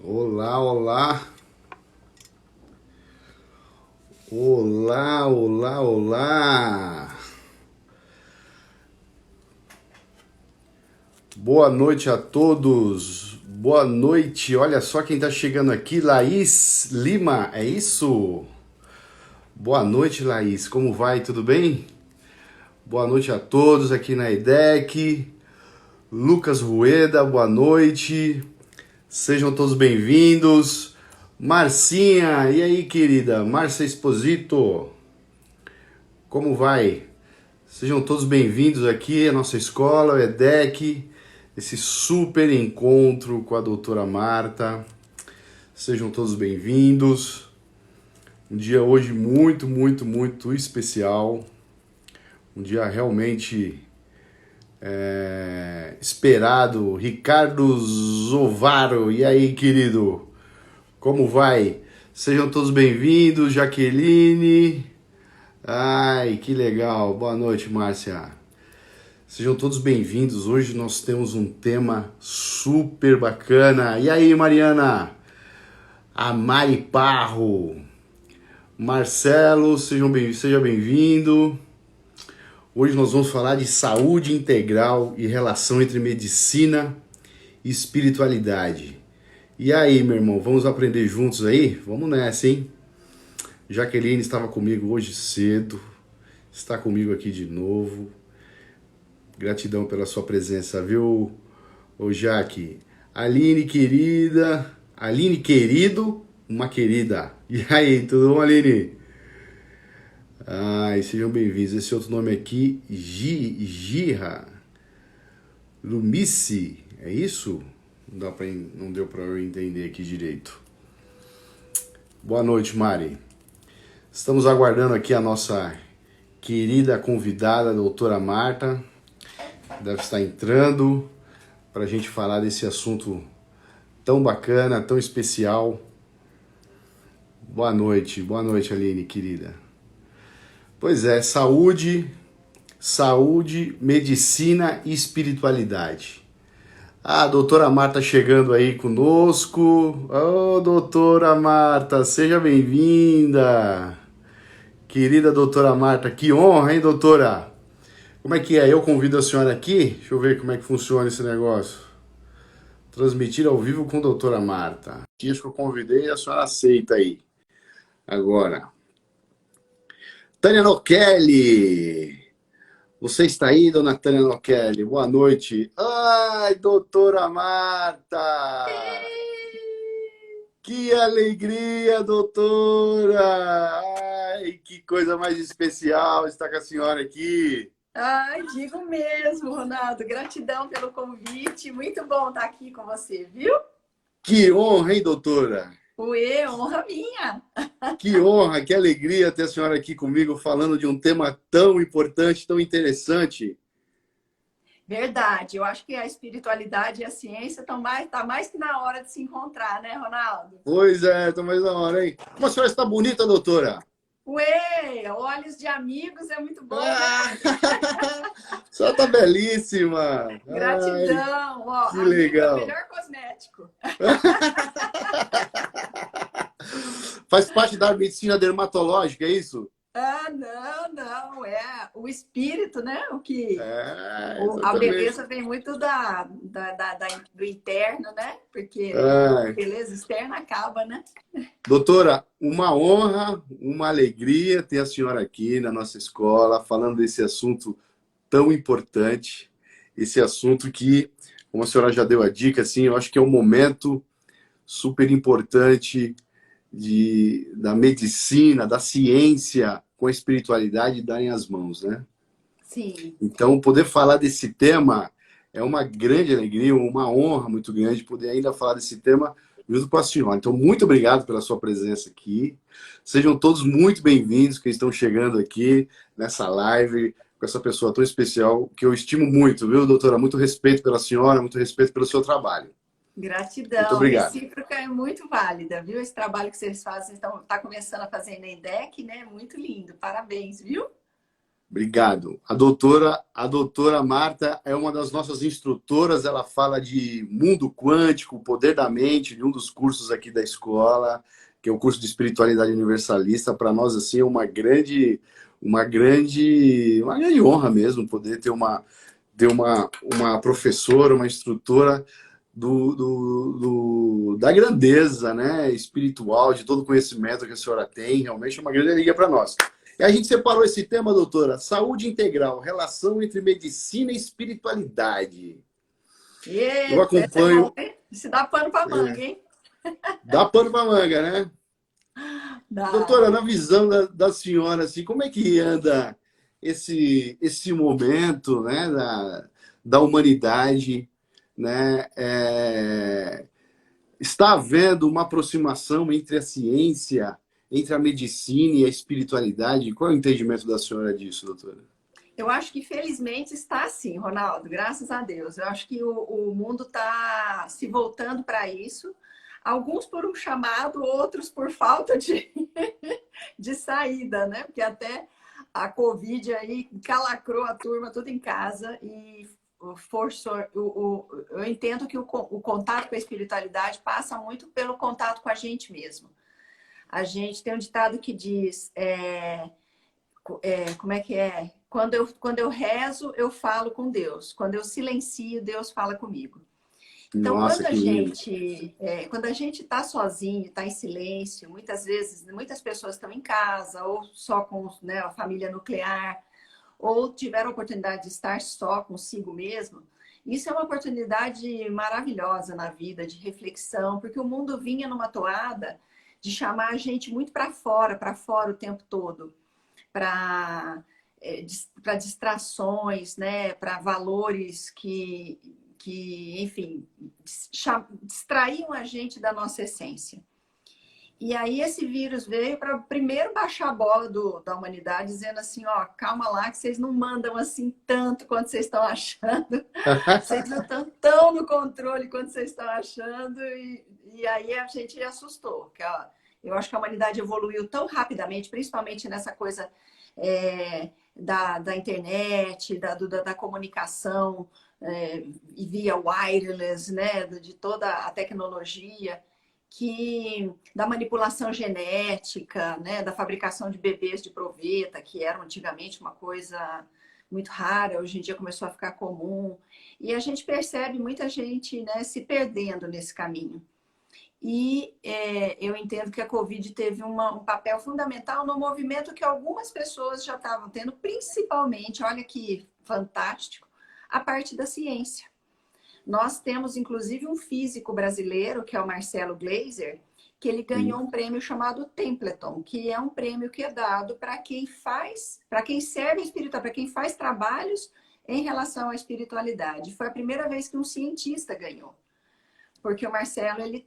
Olá, olá. Olá, olá, olá. Boa noite a todos. Boa noite. Olha só quem tá chegando aqui, Laís Lima, é isso? Boa noite, Laís. Como vai? Tudo bem? Boa noite a todos aqui na EDEC. Lucas Rueda, boa noite. Sejam todos bem-vindos. Marcinha, e aí, querida? Márcia Esposito, como vai? Sejam todos bem-vindos aqui à nossa escola, o EDEC, esse super encontro com a doutora Marta. Sejam todos bem-vindos. Um dia hoje muito, muito, muito especial. Um dia realmente esperado. Ricardo Zovaro, e aí, querido? Como vai? Sejam todos bem-vindos, Jaqueline. Ai, que legal. Boa noite, Márcia. Sejam todos bem-vindos. Hoje nós temos um tema super bacana. E aí, Mariana? A Mari Parro. Marcelo, seja bem-vindo. Hoje nós vamos falar de saúde integral e relação entre medicina e espiritualidade. E aí, meu irmão, vamos aprender juntos aí? Vamos nessa, hein? Jaqueline estava comigo hoje cedo, está comigo aqui de novo. Gratidão pela sua presença, viu, ô Jaque? Aline, querida. Aline, querido, uma querida. E aí, tudo bom, Aline? Ai, sejam bem-vindos. Esse outro nome aqui, Gira Lumice, é isso? Não deu para eu entender aqui direito. Boa noite, Mari. Estamos aguardando aqui a nossa querida convidada, a doutora Marta. Deve estar entrando para a gente falar desse assunto tão bacana, tão especial. Boa noite, Aline, querida. Pois é, saúde, medicina e espiritualidade. A doutora Marta chegando aí conosco. Ô, doutora Marta, seja bem-vinda. Querida doutora Marta, que honra, hein, doutora? Como é que é? Eu convido a senhora aqui. Deixa eu ver como é que funciona esse negócio. Transmitir ao vivo com a doutora Marta. Acho que eu convidei e a senhora aceita aí. Agora. Tânia Nochelli. Você está aí, dona Tânia Nochelli? Boa noite. Ai, doutora Marta! Que alegria, doutora! Ai, que coisa mais especial estar com a senhora aqui. Ai, digo mesmo, Ronaldo. Gratidão pelo convite. Muito bom estar aqui com você, viu? Que honra, hein, doutora? Uê, honra minha. Que honra, que alegria ter a senhora aqui comigo falando de um tema tão importante, tão interessante. Verdade. Eu acho que a espiritualidade e a ciência tá mais que na hora de se encontrar, né, Ronaldo? Pois é, tô mais na hora, hein? Como a senhora está bonita, doutora? Uê, olhos de amigos é muito bom, né? A senhora tá belíssima. Gratidão. Ó, que amigo legal. é o melhor cosmético. Faz parte da medicina dermatológica, é isso? Ah, não. É o espírito, né? A Exatamente. beleza vem muito do interno, né? Porque a beleza externa acaba, né? Doutora, uma honra, uma alegria ter a senhora aqui na nossa escola, falando desse assunto tão importante, esse assunto que, como a senhora já deu a dica, assim, eu acho que é um momento super importante da medicina, da ciência com a espiritualidade darem as mãos, né? Sim. Então, poder falar desse tema é uma grande alegria, uma honra muito grande poder ainda falar desse tema junto com a senhora. Então, muito obrigado pela sua presença aqui. Sejam todos muito bem-vindos que estão chegando aqui nessa live com essa pessoa tão especial que eu estimo muito, viu, doutora? Muito respeito pela senhora, muito respeito pelo seu trabalho. Gratidão. Muito obrigado. Recíproca é muito válida, viu? Esse trabalho que vocês fazem, tá começando a fazer na EDEC, né? Muito lindo. Parabéns, viu? Obrigado. A doutora Marta é uma das nossas instrutoras, ela fala de mundo quântico, o poder da mente, de um dos cursos aqui da escola, que é o curso de espiritualidade universalista. Para nós, assim, é uma grande honra mesmo poder ter uma professora, uma instrutora da grandeza, né, espiritual, de todo o conhecimento que a senhora tem. Realmente é uma grande alegria para nós. E a gente separou esse tema, doutora, saúde integral, relação entre medicina e espiritualidade. Eu Eita, esse é bom, acompanho, hein? Se dá pano pra manga, hein? dá pano para manga, né? Dá. Doutora, na visão da senhora, assim, como é que anda esse momento, né, da humanidade, né? Está havendo uma aproximação entre a ciência, entre a medicina e a espiritualidade? Qual é o entendimento da senhora disso, doutora? Eu acho que felizmente está assim, Ronaldo, graças a Deus. Eu acho que o mundo está se voltando para isso. Alguns por um chamado, outros por falta de saída, né? Porque até a Covid aí calacrou a turma tudo em casa e forçou. Eu entendo que o contato com a espiritualidade passa muito pelo contato com a gente mesmo. A gente tem um ditado que diz. Como é que é? Quando eu rezo, eu falo com Deus. Quando eu silencio, Deus fala comigo. Então, Nossa, que lindo. quando a gente está sozinho, está em silêncio, muitas vezes, muitas pessoas estão em casa, ou só com, né, a família nuclear, ou tiveram a oportunidade de estar só consigo mesmo. Isso é uma oportunidade maravilhosa na vida, de reflexão, porque o mundo vinha numa toada de chamar a gente muito para fora o tempo todo, para para distrações, né, para valores enfim, distraíam a gente da nossa essência. E aí esse vírus veio para primeiro baixar a bola da humanidade, dizendo assim, ó, calma lá que vocês não mandam assim tanto quanto vocês estão achando. Vocês não estão tão no controle quanto vocês estão achando. E aí a gente assustou. Eu acho que a humanidade evoluiu tão rapidamente, principalmente nessa coisa da internet, da comunicação e via wireless, né, de toda a tecnologia, da manipulação genética, né, da fabricação de bebês de proveta, que era antigamente uma coisa muito rara, hoje em dia começou a ficar comum. E a gente percebe muita gente, né, se perdendo nesse caminho. E eu entendo que a Covid teve um papel fundamental no movimento que algumas pessoas já estavam tendo, principalmente, olha que fantástico, a parte da ciência. Nós temos, inclusive, um físico brasileiro, que é o Marcelo Gleiser, que ele ganhou um prêmio chamado Templeton, que é um prêmio que é dado para quem serve a espiritualidade, para quem faz trabalhos em relação à espiritualidade. Foi a primeira vez que um cientista ganhou. Porque o Marcelo, ele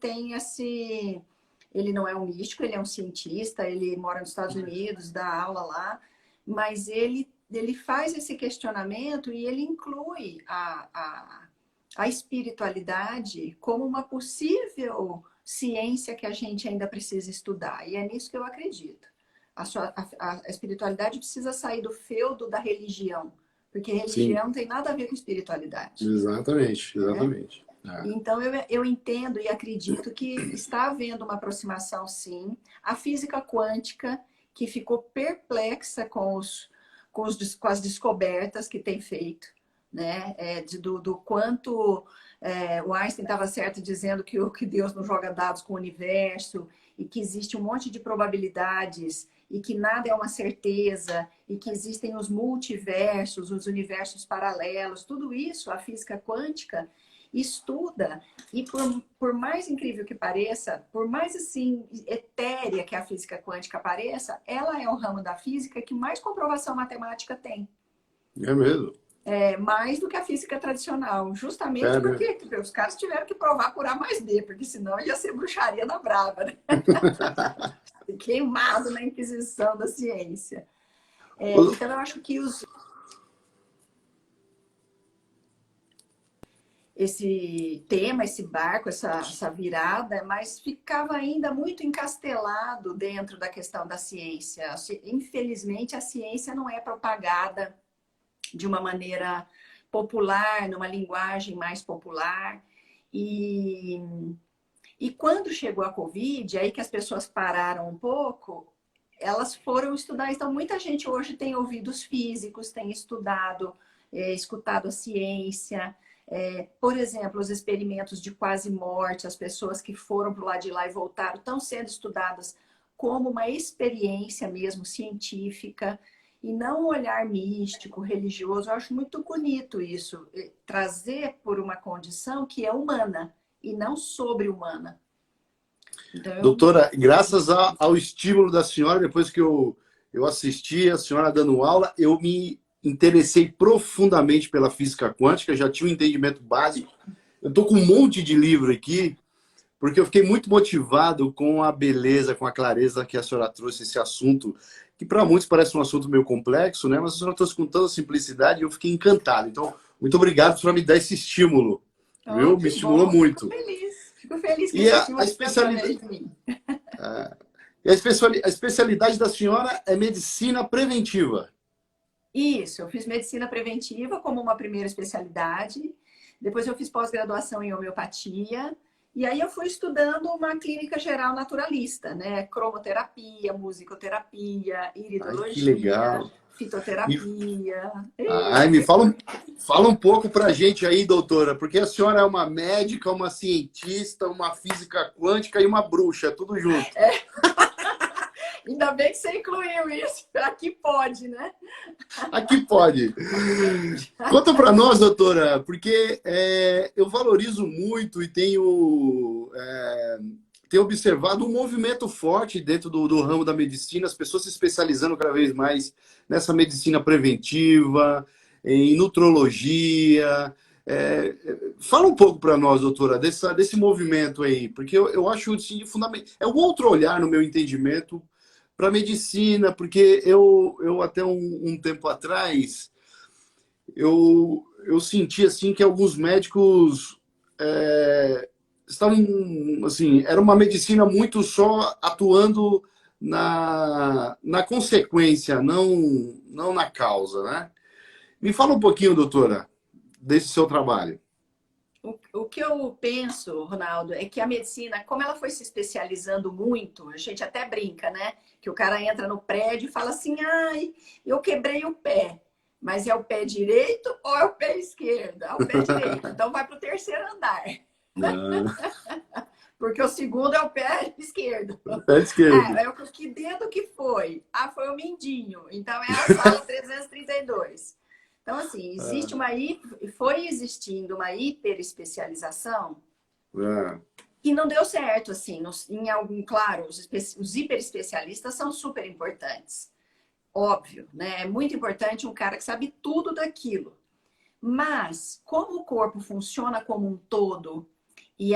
não é um místico, ele é um cientista, ele mora nos Estados Unidos, dá aula lá, mas ele faz esse questionamento e ele inclui a espiritualidade como uma possível ciência que a gente ainda precisa estudar. E é nisso que eu acredito. A espiritualidade precisa sair do feudo da religião, porque Sim, religião não tem nada a ver com espiritualidade. exatamente, Né? exatamente. Então, eu entendo e acredito que está havendo uma aproximação, sim. A física quântica, que ficou perplexa com as descobertas que tem feito, né? Do quanto o Einstein estava certo dizendo que Deus não joga dados com o universo e que existe um monte de probabilidades e que nada é uma certeza e que existem os multiversos, os universos paralelos. Tudo isso, a física quântica estuda, e por mais incrível que pareça, por mais assim etérea que a física quântica pareça, ela é o ramo da física que mais comprovação matemática tem. É mesmo. Mais do que a física tradicional, justamente É, né? porque os caras tiveram que provar por A mais B, porque senão ia ser bruxaria da brava, né? Queimado na Inquisição da ciência. Então eu acho que esse tema, esse barco, essa virada, mas ficava ainda muito encastelado dentro da questão da ciência. Infelizmente, a ciência não é propagada de uma maneira popular, numa linguagem mais popular. E, e quando chegou a Covid, aí que as pessoas pararam um pouco, elas foram estudar. Então, muita gente hoje tem ouvidos físicos, tem estudado, escutado a ciência. Por exemplo, os experimentos de quase morte, as pessoas que foram para o lado de lá e voltaram, estão sendo estudadas como uma experiência mesmo científica e não um olhar místico, religioso. Eu acho muito bonito isso, trazer por uma condição que é humana e não sobre-humana. Então, Doutora, graças ao estímulo da senhora, depois que eu assisti a senhora dando aula, eu me interessei profundamente pela física quântica, já tinha um entendimento básico. Eu estou com um monte de livro aqui, porque eu fiquei muito motivado com a beleza, com a clareza que a senhora trouxe esse assunto, que para muitos parece um assunto meio complexo, né? Mas a senhora trouxe com tanta simplicidade e eu fiquei encantado. Então, muito obrigado por me dar esse estímulo, viu? Me que estimulou bom, muito. fico feliz que E esse a estímulo foi através especialidade, de mim. a especialidade da senhora é medicina preventiva. Isso, eu fiz medicina preventiva como uma primeira especialidade, depois eu fiz pós-graduação em homeopatia, e aí eu fui estudando uma clínica geral naturalista, né? Cromoterapia, musicoterapia, Ai, que iridologia, legal. Me, fitoterapia. ai, fala um pouco pra gente aí, doutora, porque a senhora é uma médica, uma cientista, uma física quântica e uma bruxa, tudo junto. Ainda bem que você incluiu isso, aqui pode, né? Aqui pode. Conta para nós, doutora, porque eu valorizo muito e tenho observado um movimento forte dentro do ramo da medicina, as pessoas se especializando cada vez mais nessa medicina preventiva, em nutrologia. Fala um pouco para nós, doutora, desse movimento aí, porque eu acho assim, fundamental. É um outro olhar, no meu entendimento, para a medicina, porque eu até um tempo atrás eu senti assim que alguns médicos estavam assim, era uma medicina muito só atuando na consequência, não na causa, né? Me fala um pouquinho, doutora, desse seu trabalho. O que eu penso, Ronaldo, é que a medicina, como ela foi se especializando muito, a gente até brinca, né? Que o cara entra no prédio e fala assim: ai, eu quebrei o pé. Mas é o pé direito ou é o pé esquerdo? É o pé direito. Então vai para o terceiro andar. Ah, Porque o segundo é o pé esquerdo. pé esquerdo. Que dedo que foi? Ah, foi o mindinho. Então é a sala 332. Então, assim, foi existindo uma hiperespecialização Ah, que não deu certo, assim, em algum, claro, os hiperespecialistas são super importantes. Óbvio, né? É muito importante um cara que sabe tudo daquilo. Mas, como o corpo funciona como um todo, e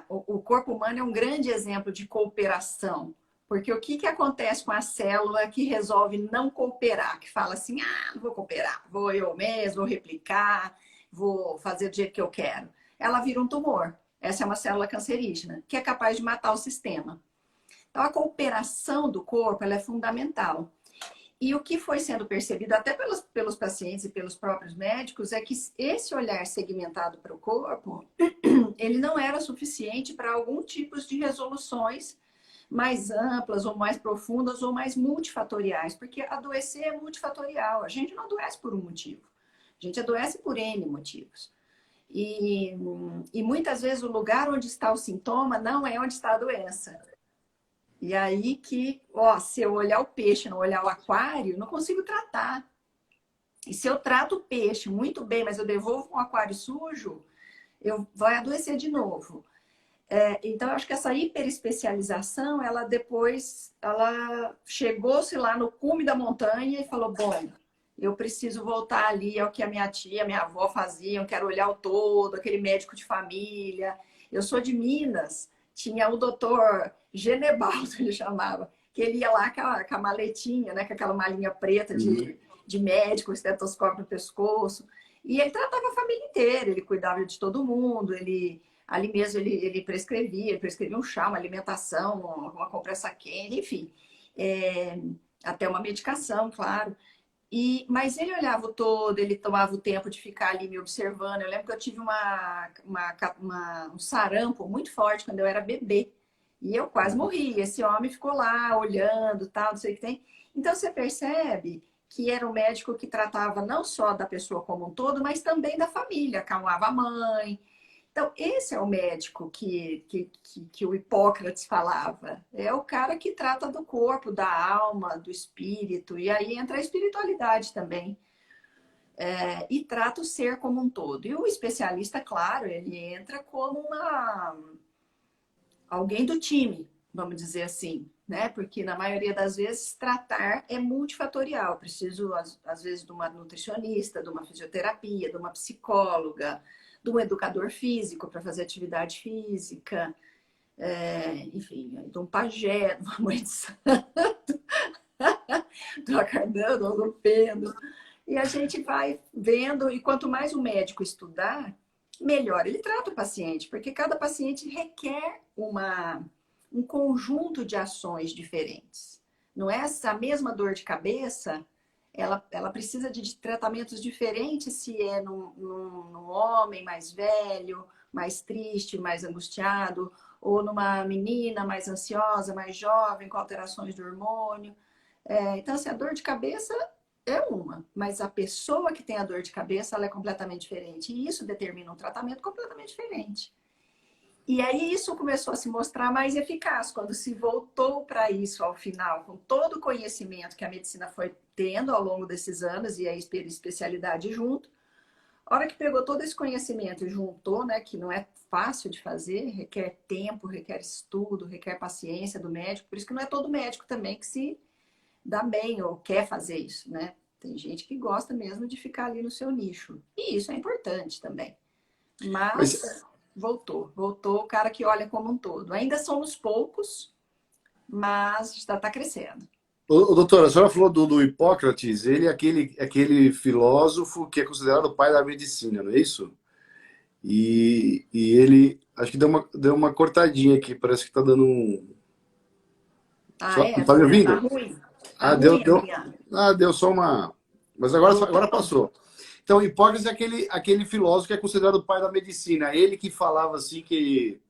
o corpo humano é um grande exemplo de cooperação. Porque o que acontece com a célula que resolve não cooperar? Que fala assim, não vou cooperar, vou eu mesmo, vou replicar, vou fazer do jeito que eu quero. Ela vira um tumor. Essa é uma célula cancerígena, que é capaz de matar o sistema. Então, a cooperação do corpo ela é fundamental. E o que foi sendo percebido até pelos pacientes e pelos próprios médicos é que esse olhar segmentado para o corpo, ele não era suficiente para algum tipo de resoluções mais amplas ou mais profundas ou mais multifatoriais, porque adoecer é multifatorial. A gente não adoece por um motivo. A gente adoece por N motivos. E muitas vezes o lugar onde está o sintoma não é onde está a doença. E aí que, se eu olhar o peixe, não olhar o aquário, não consigo tratar. E se eu trato o peixe muito bem, mas eu devolvo um aquário sujo, eu vai adoecer de novo. Então, eu acho que essa hiperespecialização, ela chegou-se lá no cume da montanha e falou, bom, eu preciso voltar ali ao que a minha tia, minha avó faziam, eu quero olhar o todo, aquele médico de família. Eu sou de Minas, tinha o doutor Genebaldo, ele chamava, que ele ia lá com a maletinha, né, com aquela malinha preta de médico, estetoscópio no pescoço. E ele tratava a família inteira, ele cuidava de todo mundo, ali mesmo ele prescrevia um chá, uma alimentação, uma compressa quente, enfim, é, até uma medicação, claro. Mas ele olhava o todo, ele tomava o tempo de ficar ali me observando. Eu lembro que eu tive um sarampo muito forte quando eu era bebê. E eu quase morri. Esse homem ficou lá olhando, tal, não sei o que tem. Então você percebe que era um médico que tratava não só da pessoa como um todo, mas também da família, acalmava a mãe. Então, esse é o médico que o Hipócrates falava. É o cara que trata do corpo, da alma, do espírito, e aí entra a espiritualidade também. E trata o ser como um todo. E o especialista, claro, ele entra como alguém do time, vamos dizer assim, né? Porque na maioria das vezes tratar é multifatorial. Preciso, às vezes, de uma nutricionista, de uma fisioterapia, de uma psicóloga, de um educador físico para fazer atividade física, enfim, de um pajé, de uma mãe de santo, do acardão, do logopeda. E a gente vai vendo, e quanto mais o médico estudar, melhor ele trata o paciente, porque cada paciente requer um conjunto de ações diferentes. Não é essa mesma dor de cabeça, ela precisa de tratamentos diferentes se é num homem mais velho, mais triste, mais angustiado, ou numa menina mais ansiosa, mais jovem, com alterações do hormônio. Então, assim, a dor de cabeça é uma, mas a pessoa que tem a dor de cabeça, ela é completamente diferente. E isso determina um tratamento completamente diferente. E aí isso começou a se mostrar mais eficaz, quando se voltou para isso ao final, com todo o conhecimento que a medicina foi tendo ao longo desses anos e a especialidade junto. A hora que pegou todo esse conhecimento e juntou, né, que não é fácil de fazer, requer tempo, requer estudo, requer paciência do médico, por isso que não é todo médico também que se dá bem ou quer fazer isso, né? Tem gente que gosta mesmo de ficar ali no seu nicho. E isso é importante também. Mas, Mas voltou o cara que olha como um todo. Ainda somos poucos, mas está crescendo. doutora, a senhora falou do Hipócrates, ele é aquele filósofo que é considerado o pai da medicina, não é isso? E ele, acho que deu uma cortadinha aqui, parece que tá dando um... Ah, é? Tá me Tá ouvindo? ruim? Tá Ah, deu, ruim a deu, minha. deu só uma... Mas agora Voltou? passou. Então, Hipócrates é aquele filósofo que é considerado o pai da medicina. Ele que falava assim que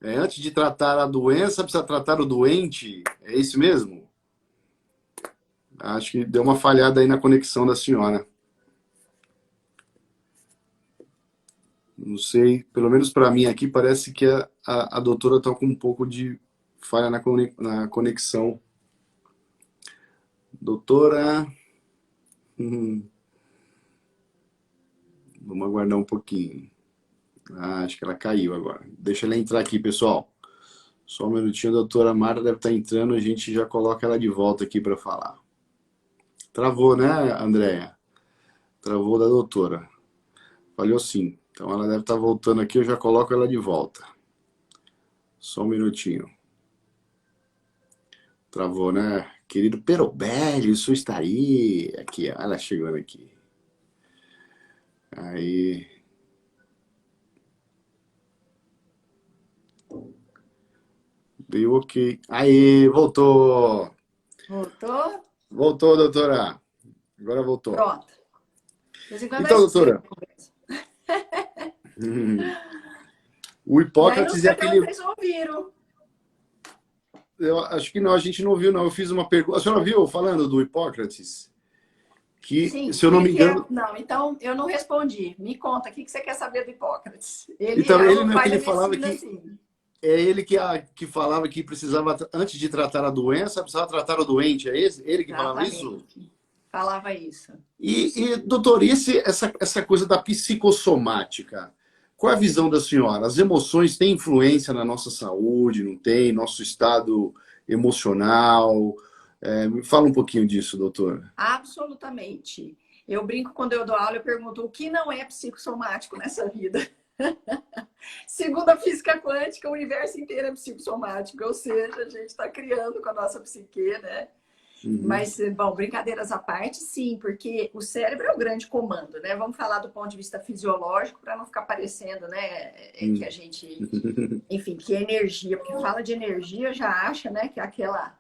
antes de tratar a doença, precisa tratar o doente. É isso mesmo? Acho que deu uma falhada aí na conexão da senhora. Não sei, pelo menos para mim aqui parece que a doutora está com um pouco de falha na conexão. Doutora, vamos aguardar um pouquinho. Acho que ela caiu agora. Deixa ela entrar aqui, pessoal. Só um minutinho, a doutora Mara deve estar entrando, a gente já coloca ela de volta aqui para falar. Travou, né, Andréia? Travou da doutora. Falhou sim. Então ela deve estar voltando aqui, eu já coloco ela de volta. Só um minutinho. Travou, né? Querido Perobelli, isso está aí. Aqui, ó, ela chegando aqui. Aí. Deu ok. Aí, voltou. Voltou? Voltou, doutora. Agora voltou. Pronto. De vez em quando Então, nós esquecemos. doutora, o E aí, não Hipócrates é sei até onde aquele. vocês ouviram. Eu acho que não, a gente não ouviu, não. Eu fiz uma pergunta. A senhora viu falando do Hipócrates? Que, Sim, se eu não me ele que é. engano. Não, então eu não respondi. Me conta, o que você quer saber do Hipócrates? Ele Então, é ele o não é que pai da ele falava medicina, que. sim. É ele que falava que precisava, antes de tratar a doença, precisava tratar o doente. É ele que falava isso? Exatamente. Falava isso. Doutor, e essa coisa da psicossomática? Qual é a visão da senhora? As emoções têm influência na nossa saúde, não tem? Nosso estado emocional? Me fala um pouquinho disso, doutor. Absolutamente. Eu brinco quando eu dou aula, eu pergunto o que não é psicossomático nessa vida. Segundo a física quântica, o universo inteiro é psicossomático, ou seja, a gente está criando com a nossa psique, né? Uhum. Mas, bom, brincadeiras à parte, sim, porque o cérebro é o grande comando, né? Vamos falar do ponto de vista fisiológico para não ficar parecendo, né, que a Uhum. gente, enfim, que é energia, porque fala de energia já acha, né, que é aquela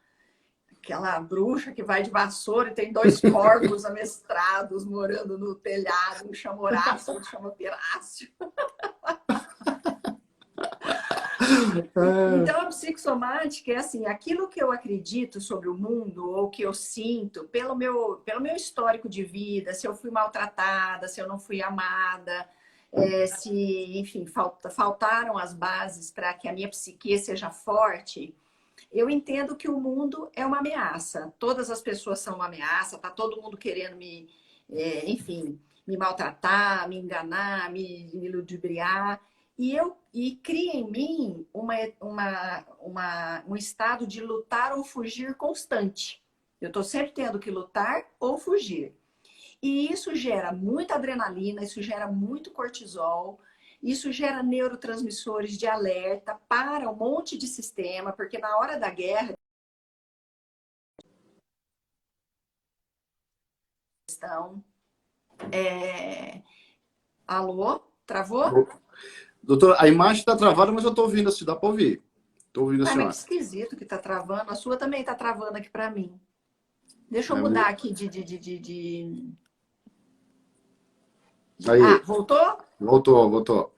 bruxa que vai de vassoura e tem dois corvos amestrados morando no telhado, um chama Horácio, outro chama Perácio. Ah, Então, a psicossomática é assim, aquilo que eu acredito sobre o mundo ou que eu sinto pelo meu histórico de vida, se eu fui maltratada, se eu não fui amada, se, enfim, faltaram as bases para que a minha psique seja forte, eu entendo que o mundo é uma ameaça. Todas as pessoas são uma ameaça, tá todo mundo querendo enfim, me maltratar, me enganar, me ludibriar. E cria em mim um estado de lutar ou fugir constante. Eu estou sempre tendo que lutar ou fugir. E isso gera muita adrenalina, isso gera muito cortisol, isso gera neurotransmissores de alerta para um monte de sistema, porque na hora da guerra, estão. Alô? Travou? doutor, a imagem está travada, mas eu estou ouvindo, se dá para ouvir. Estou ouvindo a Ai, mas que senhora. esquisito que tá travando. A sua também tá travando aqui para mim. Deixa eu É, mudar aqui Ah, aí, voltou? voltou.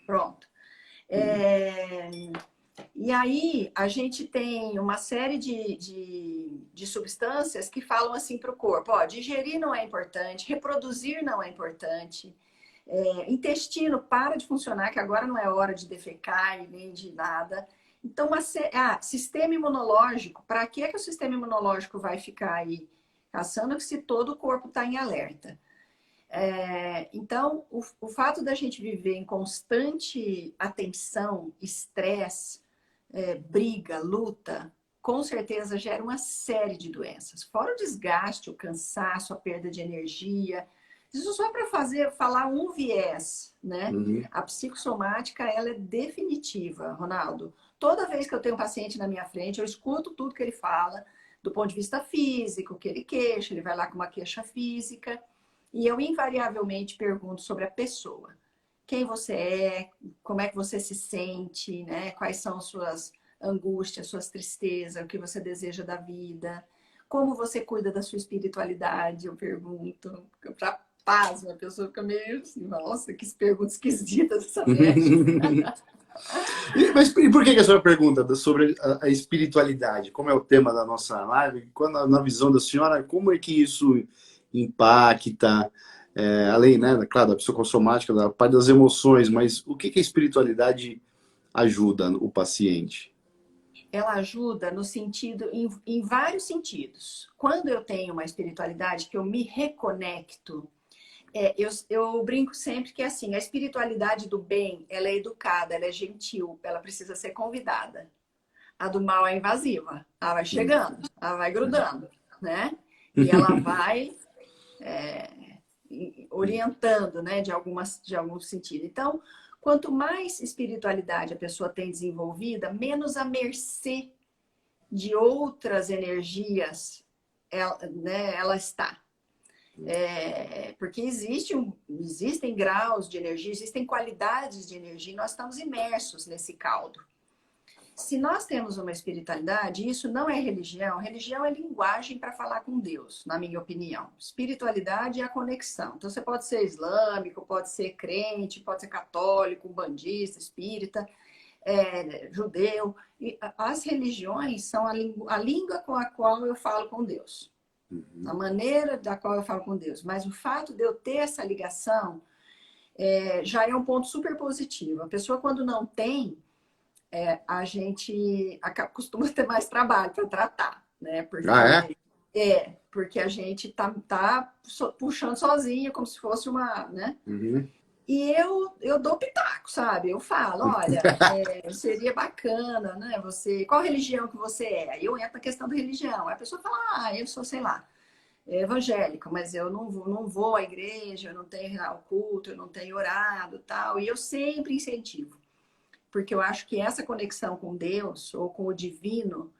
Pronto. É, E aí, a gente tem uma série de substâncias que falam assim para o corpo: ó, digerir não é importante, reproduzir não é importante, intestino para de funcionar, que agora não é hora de defecar e nem de nada. Então, sistema imunológico: para que o sistema imunológico vai ficar aí caçando se todo o corpo está em alerta? Então, o fato da gente viver em constante atenção, estresse, briga, luta, com certeza gera uma série de doenças. Fora o desgaste, o cansaço, a perda de energia. Isso só para falar um viés, né? Uhum. A psicossomática, ela é definitiva, Ronaldo. Toda vez que eu tenho um paciente na minha frente, eu escuto tudo que ele fala, do ponto de vista físico, o que ele queixa, ele vai lá com uma queixa física, e eu invariavelmente pergunto sobre a pessoa. Quem você é, como é que você se sente, né? Quais são suas angústias, suas tristezas, o que você deseja da vida, como você cuida da sua espiritualidade, eu pergunto, para paz, uma pessoa fica meio assim, nossa, que pergunta esquisita essa médica. Mas e por que a senhora pergunta sobre a espiritualidade? Como é o tema da nossa live? Quando, na visão da senhora, como é que isso impacta, além, né, claro, da psicossomática, da parte das emoções, mas o que a espiritualidade ajuda o paciente? Ela ajuda no sentido, em vários sentidos. Quando eu tenho uma espiritualidade que eu me reconecto, eu brinco sempre que assim, a espiritualidade do bem, ela é educada, ela é gentil, ela precisa ser convidada. A do mal é invasiva, ela vai chegando, ela vai grudando, né? E ela vai orientando, né, de algum sentido. Então, quanto mais espiritualidade a pessoa tem desenvolvida, menos à mercê de outras energias ela está. Porque existem graus de energia, existem qualidades de energia, e nós estamos imersos nesse caldo. Se nós temos uma espiritualidade, isso não é religião. Religião é linguagem para falar com Deus, na minha opinião. Espiritualidade é a conexão. Então, você pode ser islâmico, pode ser crente, pode ser católico, bandista, espírita, judeu. E as religiões são a língua com a qual eu falo com Deus. A maneira da qual eu falo com Deus. Mas o fato de eu ter essa ligação já é um ponto super positivo. A pessoa, quando não tem, a gente costuma ter mais trabalho para tratar, né? Ah, é? Porque a gente tá puxando sozinha, como se fosse uma, né? Uhum. E eu dou pitaco, sabe? Eu falo, olha, seria bacana, né? Qual religião que você é? Aí eu entro na questão da religião. Aí a pessoa fala, eu sou, sei lá, evangélica, mas eu não vou à igreja, eu não tenho o culto, eu não tenho orado, tal. E eu sempre incentivo, porque eu acho que essa conexão com Deus ou com o divino,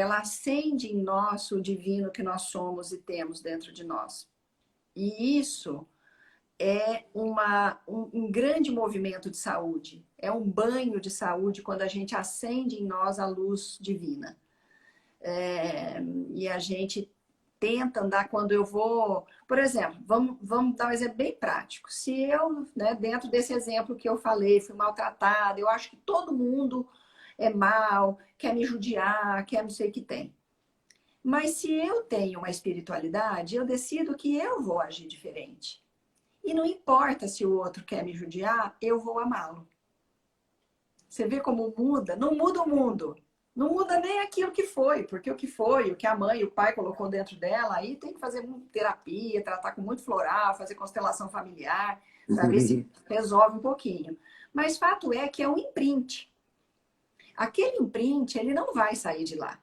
ela acende em nós o divino que nós somos e temos dentro de nós. E isso é um grande movimento de saúde. É um banho de saúde quando a gente acende em nós a luz divina. E a gente tenta andar quando eu vou... Por exemplo, vamos dar um exemplo bem prático. Se eu, né, dentro desse exemplo que eu falei, fui maltratada, eu acho que todo mundo é mal, quer me judiar, quer não sei o que tem. Mas se eu tenho uma espiritualidade, eu decido que eu vou agir diferente. E não importa se o outro quer me judiar, eu vou amá-lo. Você vê como muda? Não muda o mundo. Não muda nem aquilo que foi, porque o que foi, o que a mãe e o pai colocou dentro dela, aí tem que fazer terapia, tratar com muito floral, fazer constelação familiar, para ver se resolve um pouquinho. Mas fato é que é um imprint. Aquele imprint, ele não vai sair de lá.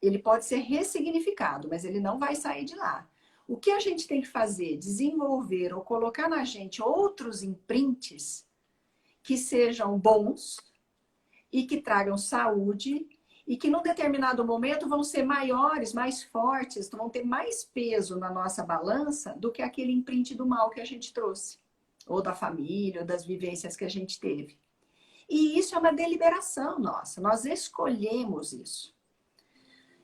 Ele pode ser ressignificado, mas ele não vai sair de lá. O que a gente tem que fazer? Desenvolver ou colocar na gente outros imprints que sejam bons e que tragam saúde e que num determinado momento vão ser maiores, mais fortes, vão ter mais peso na nossa balança do que aquele imprint do mal que a gente trouxe, ou da família, ou das vivências que a gente teve. E isso é uma deliberação nossa, nós escolhemos isso.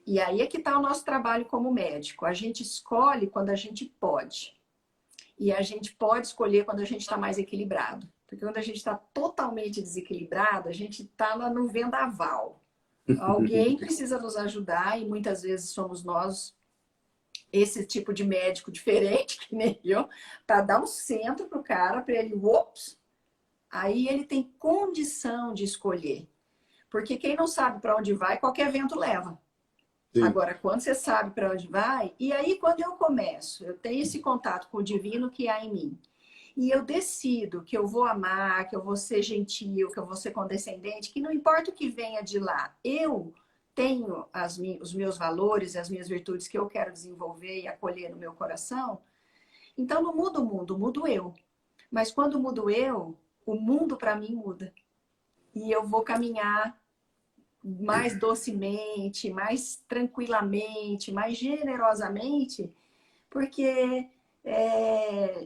E aí é que está o nosso trabalho como médico. A gente escolhe quando a gente pode. E a gente pode escolher quando a gente está mais equilibrado. Porque quando a gente está totalmente desequilibrado, a gente está no vendaval. Alguém precisa nos ajudar e muitas vezes somos nós, esse tipo de médico diferente, que nem eu, para dar um centro para o cara, para ele, ops, aí ele tem condição de escolher. Porque quem não sabe para onde vai, qualquer vento leva. Sim. Agora, quando você sabe para onde vai, e aí quando eu começo, eu tenho esse contato com o divino que há em mim, e eu decido que eu vou amar, que eu vou ser gentil, que eu vou ser condescendente, que não importa o que venha de lá, eu tenho os meus valores e as minhas virtudes que eu quero desenvolver e acolher no meu coração, então não muda o mundo, mudo eu. Mas quando mudo eu, o mundo para mim muda. E eu vou caminhar mais docemente, mais tranquilamente, mais generosamente, porque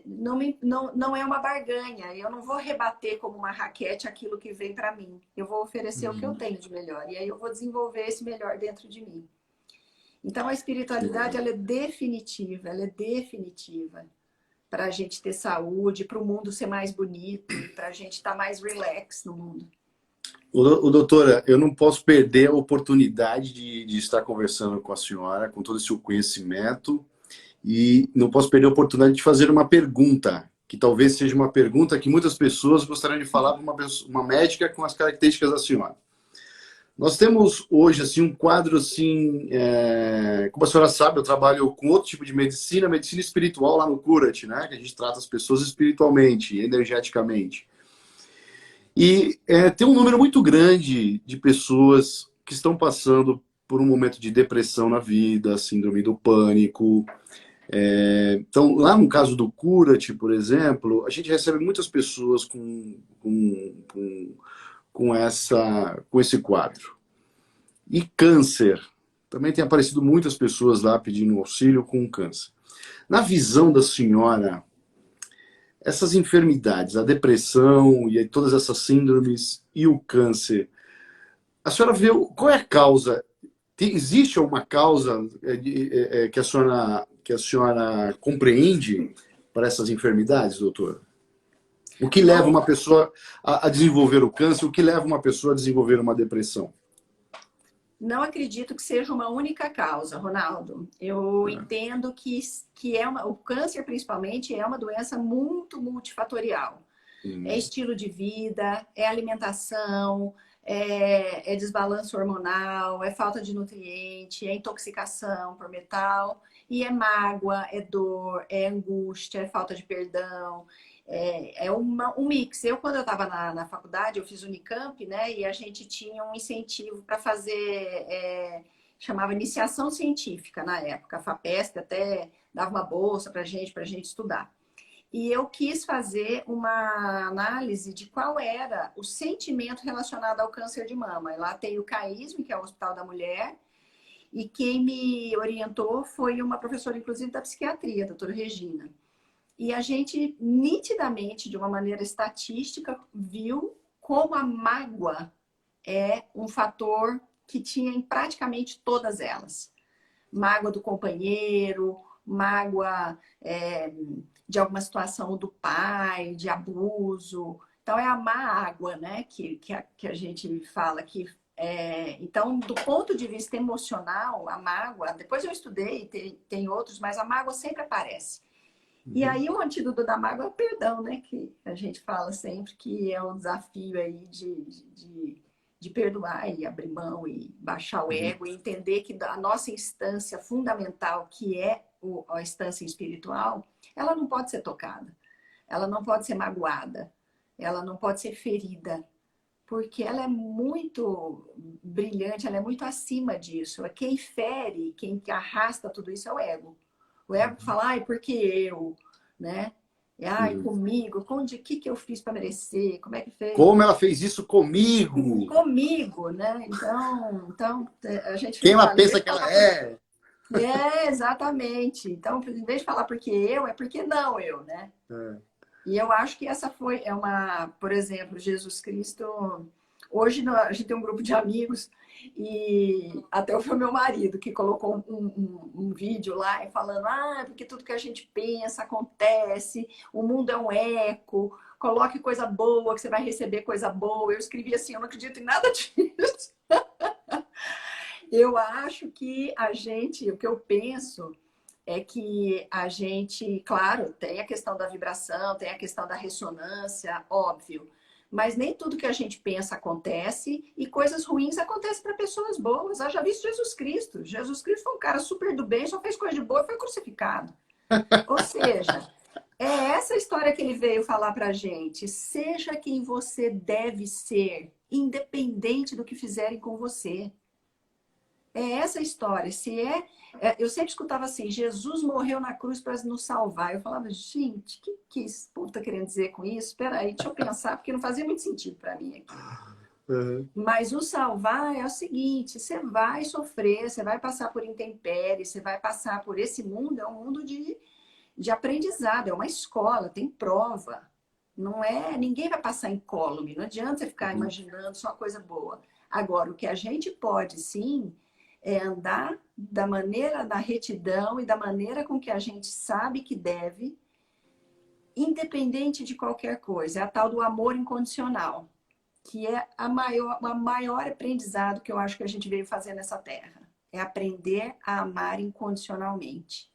não é uma barganha. Eu não vou rebater como uma raquete aquilo que vem para mim. Eu vou oferecer o que eu tenho de melhor. E aí eu vou desenvolver esse melhor dentro de mim. Então a espiritualidade ela é definitiva, para a gente ter saúde, para o mundo ser mais bonito, para a gente estar mais relax no mundo. Doutora, eu não posso perder a oportunidade de estar conversando com a senhora, com todo esse conhecimento, e não posso perder a oportunidade de fazer uma pergunta, que talvez seja uma pergunta que muitas pessoas gostariam de falar para uma médica com as características da senhora. Nós temos hoje assim, um quadro, assim, como a senhora sabe, eu trabalho com outro tipo de medicina espiritual lá no Curat, né? Que a gente trata as pessoas espiritualmente, energeticamente. E tem um número muito grande de pessoas que estão passando por um momento de depressão na vida, síndrome do pânico. Então, lá no caso do Curat, por exemplo, a gente recebe muitas pessoas com esse quadro. E câncer. Também tem aparecido muitas pessoas lá pedindo auxílio com câncer. Na visão da senhora, essas enfermidades, a depressão e todas essas síndromes e o câncer, a senhora vê qual é a causa? Existe uma causa que a senhora compreende para essas enfermidades, doutora? O que leva uma pessoa a desenvolver o câncer? O que leva uma pessoa a desenvolver uma depressão? Não acredito que seja uma única causa, Ronaldo. Eu entendo que o câncer, principalmente, é uma doença muito multifatorial. É estilo de vida, é alimentação, é desbalanço hormonal, é falta de nutriente, é intoxicação por metal, e é mágoa, é dor, é angústia, é falta de perdão. Um mix. Quando eu estava na faculdade, eu fiz Unicamp, né? E a gente tinha um incentivo para fazer, chamava iniciação científica na época. A FAPESP até dava uma bolsa para a gente estudar. E eu quis fazer uma análise de qual era o sentimento relacionado ao câncer de mama. E lá tem o CAISM, que é o Hospital da Mulher, E quem me orientou foi uma professora, inclusive, da psiquiatria, a doutora Regina. E a gente, nitidamente, de uma maneira estatística, viu como a mágoa é um fator que tinha em praticamente todas elas. Mágoa do companheiro, mágoa de alguma situação do pai, de abuso. Então, é a má água, né, que a gente fala que então, do ponto de vista emocional, a mágoa, depois eu estudei, tem outros, mas a mágoa sempre aparece. E aí o antídoto da mágoa é o perdão, né? Que a gente fala sempre que é um desafio aí de perdoar e abrir mão e baixar o ego e entender que a nossa instância fundamental, que é a instância espiritual, ela não pode ser tocada, ela não pode ser magoada, ela não pode ser ferida, porque ela é muito brilhante, ela é muito acima disso. Quem fere, quem arrasta tudo isso é o ego. O ego fala, ai, porque eu, né? Ai, comigo, o que eu fiz para merecer? Como é que fez? Como ela fez isso comigo? Comigo, né? Então a gente Quem fica, ela olha, em pensa vez de que ela falar é? exatamente. Então, em vez de falar porque eu, é porque não eu, né? É. E eu acho que essa por exemplo, Jesus Cristo. Hoje a gente tem um grupo de amigos e até foi o meu marido que colocou um vídeo lá e falando, porque tudo que a gente pensa acontece, o mundo é um eco, coloque coisa boa que você vai receber coisa boa. Eu escrevi assim, eu não acredito em nada disso. Eu acho que o que eu penso é que a gente, claro, tem a questão da vibração, tem a questão da ressonância, óbvio, mas nem tudo que a gente pensa acontece e coisas ruins acontecem para pessoas boas. Eu já vi Jesus Cristo. Jesus Cristo foi um cara super do bem, só fez coisa de boa e foi crucificado. Ou seja, é essa história que ele veio falar para a gente. Seja quem você deve ser, independente do que fizerem com você. É essa história. Eu sempre escutava assim, Jesus morreu na cruz para nos salvar. Eu falava, gente, o que esse povo está querendo dizer com isso? Espera aí, deixa eu pensar, porque não fazia muito sentido para mim aqui. Mas o salvar é o seguinte, você vai sofrer, você vai passar por intempéries, você vai passar por esse mundo, é um mundo de aprendizado, é uma escola, tem prova. Não é, ninguém vai passar incólume, não adianta você ficar imaginando só coisa boa. Agora, o que a gente pode sim é andar da retidão e da maneira com que a gente sabe que deve, independente de qualquer coisa. É a tal do amor incondicional, que é o maior aprendizado que eu acho que a gente veio fazer nessa terra. É aprender a amar incondicionalmente.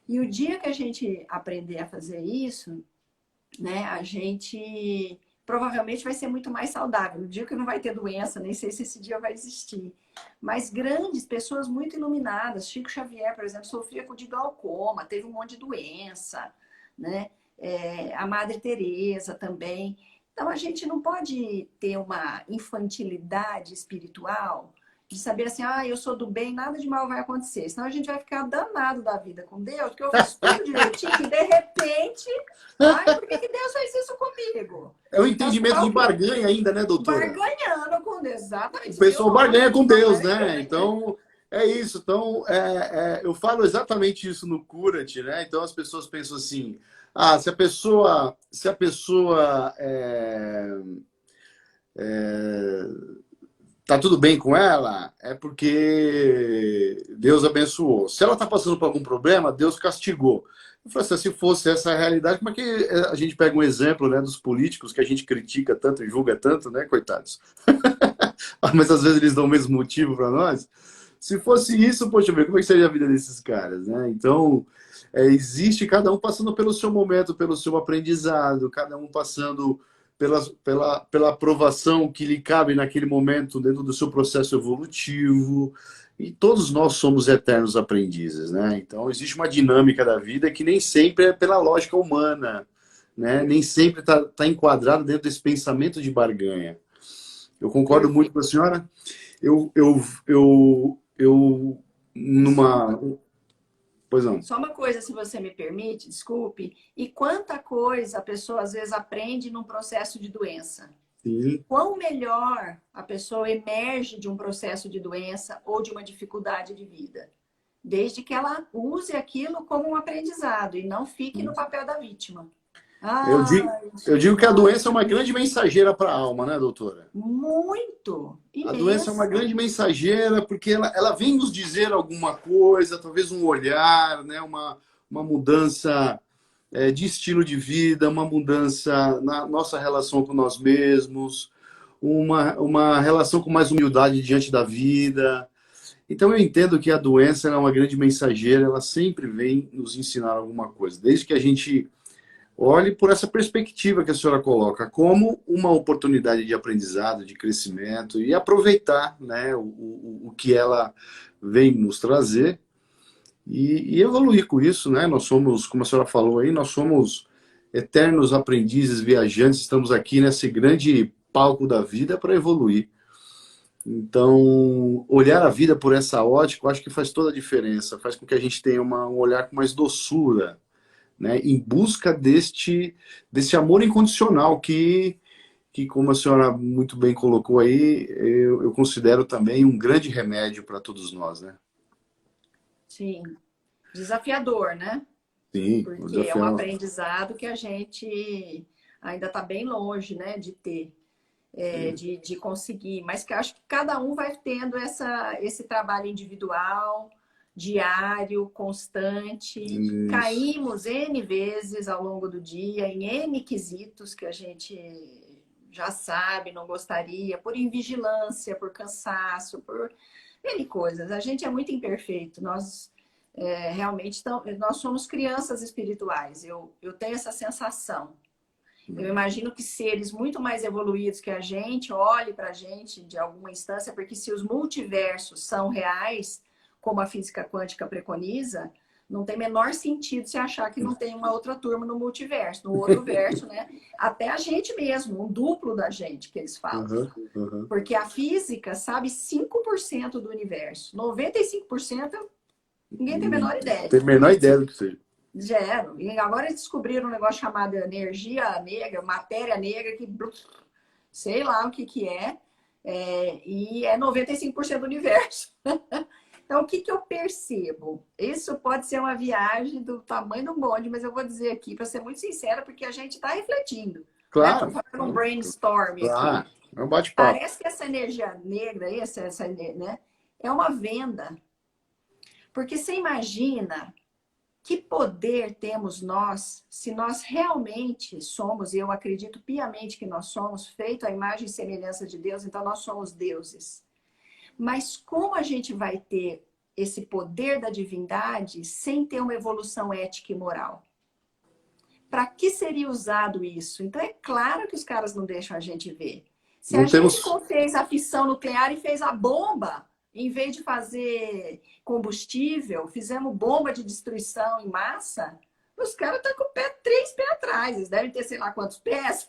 E o dia que a gente aprender a fazer isso, né, a gente provavelmente vai ser muito mais saudável. No dia que não vai ter doença, nem sei se esse dia vai existir. Mas grandes, pessoas muito iluminadas. Chico Xavier, por exemplo, sofria de glaucoma, teve um monte de doença, né? A Madre Teresa também. Então, a gente não pode ter uma infantilidade espiritual de saber assim, eu sou do bem, nada de mal vai acontecer. Senão a gente vai ficar danado da vida com Deus, porque eu fiz tudo direitinho e de repente, por que Deus fez isso comigo? É o entendimento de barganha ainda, né, doutora? Barganhando com Deus, exatamente. O pessoal barganha com Deus, né? Barganha. Então, é isso. Então, eu falo exatamente isso no Cura-te, né? Então, as pessoas pensam assim, se a pessoa tá tudo bem com ela, é porque Deus abençoou. Se ela tá passando por algum problema, Deus castigou. Eu falei assim, se fosse essa a realidade, como é que a gente pega um exemplo, né, dos políticos que a gente critica tanto e julga tanto, né, coitados? Mas às vezes eles dão o mesmo motivo para nós. Se fosse isso, poxa, ver como é que seria a vida desses caras, né? Então, existe cada um passando pelo seu momento, pelo seu aprendizado, cada um passando pela aprovação que lhe cabe naquele momento dentro do seu processo evolutivo. E todos nós somos eternos aprendizes, né? Então, existe uma dinâmica da vida que nem sempre é pela lógica humana, né? Nem sempre tá enquadrado dentro desse pensamento de barganha. Eu concordo muito com a senhora. Numa... Pois não. Só uma coisa, se você me permite, desculpe. E quanta coisa a pessoa às vezes aprende num processo de doença. Sim. Quão melhor a pessoa emerge de um processo de doença ou de uma dificuldade de vida, desde que ela use aquilo como um aprendizado e não fique no papel da vítima. Eu Ah, digo, eu digo que a doença é uma grande mensageira para a alma, né, doutora? muito, A doença é uma imensa. grande mensageira porque ela vem nos dizer alguma coisa, talvez um olhar, né, uma mudança de estilo de vida, uma mudança na nossa relação com nós mesmos, uma relação com mais humildade diante da vida. Então eu entendo que a doença é uma grande mensageira, ela sempre vem nos ensinar alguma coisa, desde que a gente olhe por essa perspectiva que a senhora coloca, como uma oportunidade de aprendizado, de crescimento e aproveitar, né, o que ela vem nos trazer e evoluir com isso, né? Nós somos, como a senhora falou aí, nós somos eternos aprendizes, viajantes, estamos aqui nesse grande palco da vida para evoluir. Então, olhar a vida por essa ótica, eu acho que faz toda a diferença, faz com que a gente tenha um olhar com mais doçura, né, em busca deste amor incondicional que, como a senhora muito bem colocou aí, eu considero também um grande remédio para todos nós, né? Sim, desafiador, né? Sim, o Porque é um desafio aprendizado que a gente ainda está bem longe, né, de ter, de conseguir. Mas que eu acho que cada um vai tendo esse trabalho individual, diário, constante. isso. Caímos N vezes ao longo do dia, em N quesitos que a gente já sabe, não gostaria, por invigilância, por cansaço, por N coisas. A gente é muito imperfeito. Nós realmente nós somos crianças espirituais. Eu tenho essa sensação. Eu imagino que seres muito mais evoluídos que a gente olhem para a gente de alguma instância, porque se os multiversos são reais, como a física quântica preconiza, não tem menor sentido se achar que não tem uma outra turma no multiverso, no outro verso, né? Até a gente mesmo, um duplo da gente, que eles falam. Uhum, uhum. Porque a física sabe 5% do universo. 95% ninguém tem a menor Não tenho ideia. a menor ideia do que seja. Zero. E agora eles descobriram um negócio chamado energia negra, matéria negra, que sei lá o que que e é 95% do universo. Então, o que que eu percebo? Isso pode ser uma viagem do tamanho do bonde, mas eu vou dizer aqui, para ser muito sincera, porque a gente está refletindo, né? Estou Claro, fazendo um brainstorm aqui. claro. É um bate-papo. Parece que essa energia negra, né, é uma venda. Porque você imagina que poder temos nós se nós realmente somos, e eu acredito piamente que nós somos, feito à imagem e semelhança de Deus, então nós somos deuses. Mas como a gente vai ter esse poder da divindade sem ter uma evolução ética e moral? Para que seria usado isso? Então é claro que os caras não deixam a gente ver. Se a Não gente temos. fez a fissão nuclear e fez a bomba, em vez de fazer combustível, fizemos bomba de destruição em massa, os caras estão com o pé, 3 pés atrás. Eles devem ter sei lá quantos pés.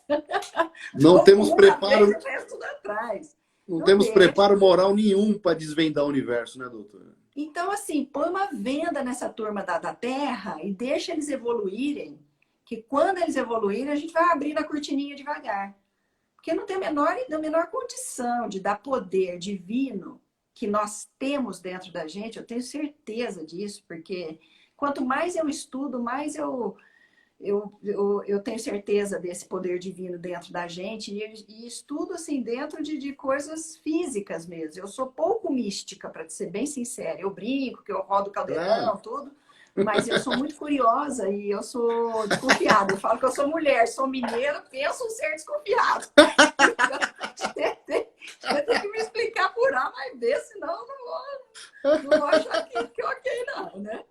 Não Ou com temos um na frente e preparo, o resto tudo atrás. não Não temos deixa. preparo moral nenhum para desvendar o universo, né, doutora? Então, assim, põe uma venda nessa turma da Terra e deixa eles evoluírem, que quando eles evoluírem, a gente vai abrir a cortininha devagar. Porque não tem a menor condição de dar poder divino que nós temos dentro da gente, eu tenho certeza disso, porque quanto mais eu estudo, mais eu tenho certeza desse poder divino dentro da gente e estudo assim dentro de coisas físicas mesmo. Eu sou pouco mística, para ser bem sincera. Eu brinco, que eu rodo Claro. caldeirão, tudo, mas eu sou muito curiosa e eu sou desconfiada. Eu falo que eu sou mulher, sou mineira, penso um ser desconfiado. Tem que me explicar por A mais B, senão eu não vou achar que ok, não, né?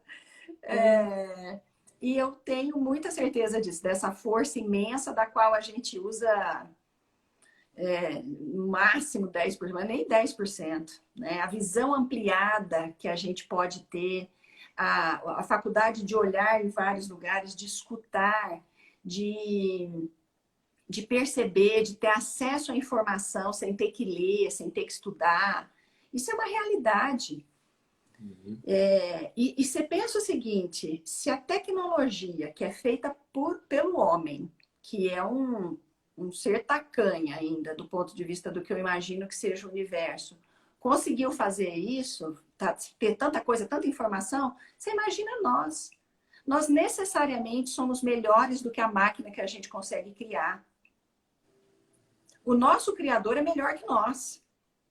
E eu tenho muita certeza disso, dessa força imensa da qual a gente usa no máximo 10%, mas nem 10%, né? A visão ampliada que a gente pode ter, a faculdade de olhar em vários lugares, de escutar, de perceber, de ter acesso à informação sem ter que ler, sem ter que estudar. Isso é uma realidade. E você pensa o seguinte, se a tecnologia que é feita pelo homem, que é um ser tacanha ainda, do ponto de vista do que eu imagino que seja o universo, conseguiu fazer isso, ter tanta coisa, tanta informação, você imagina nós. Nós necessariamente somos melhores do que a máquina que a gente consegue criar. O nosso criador é melhor que nós.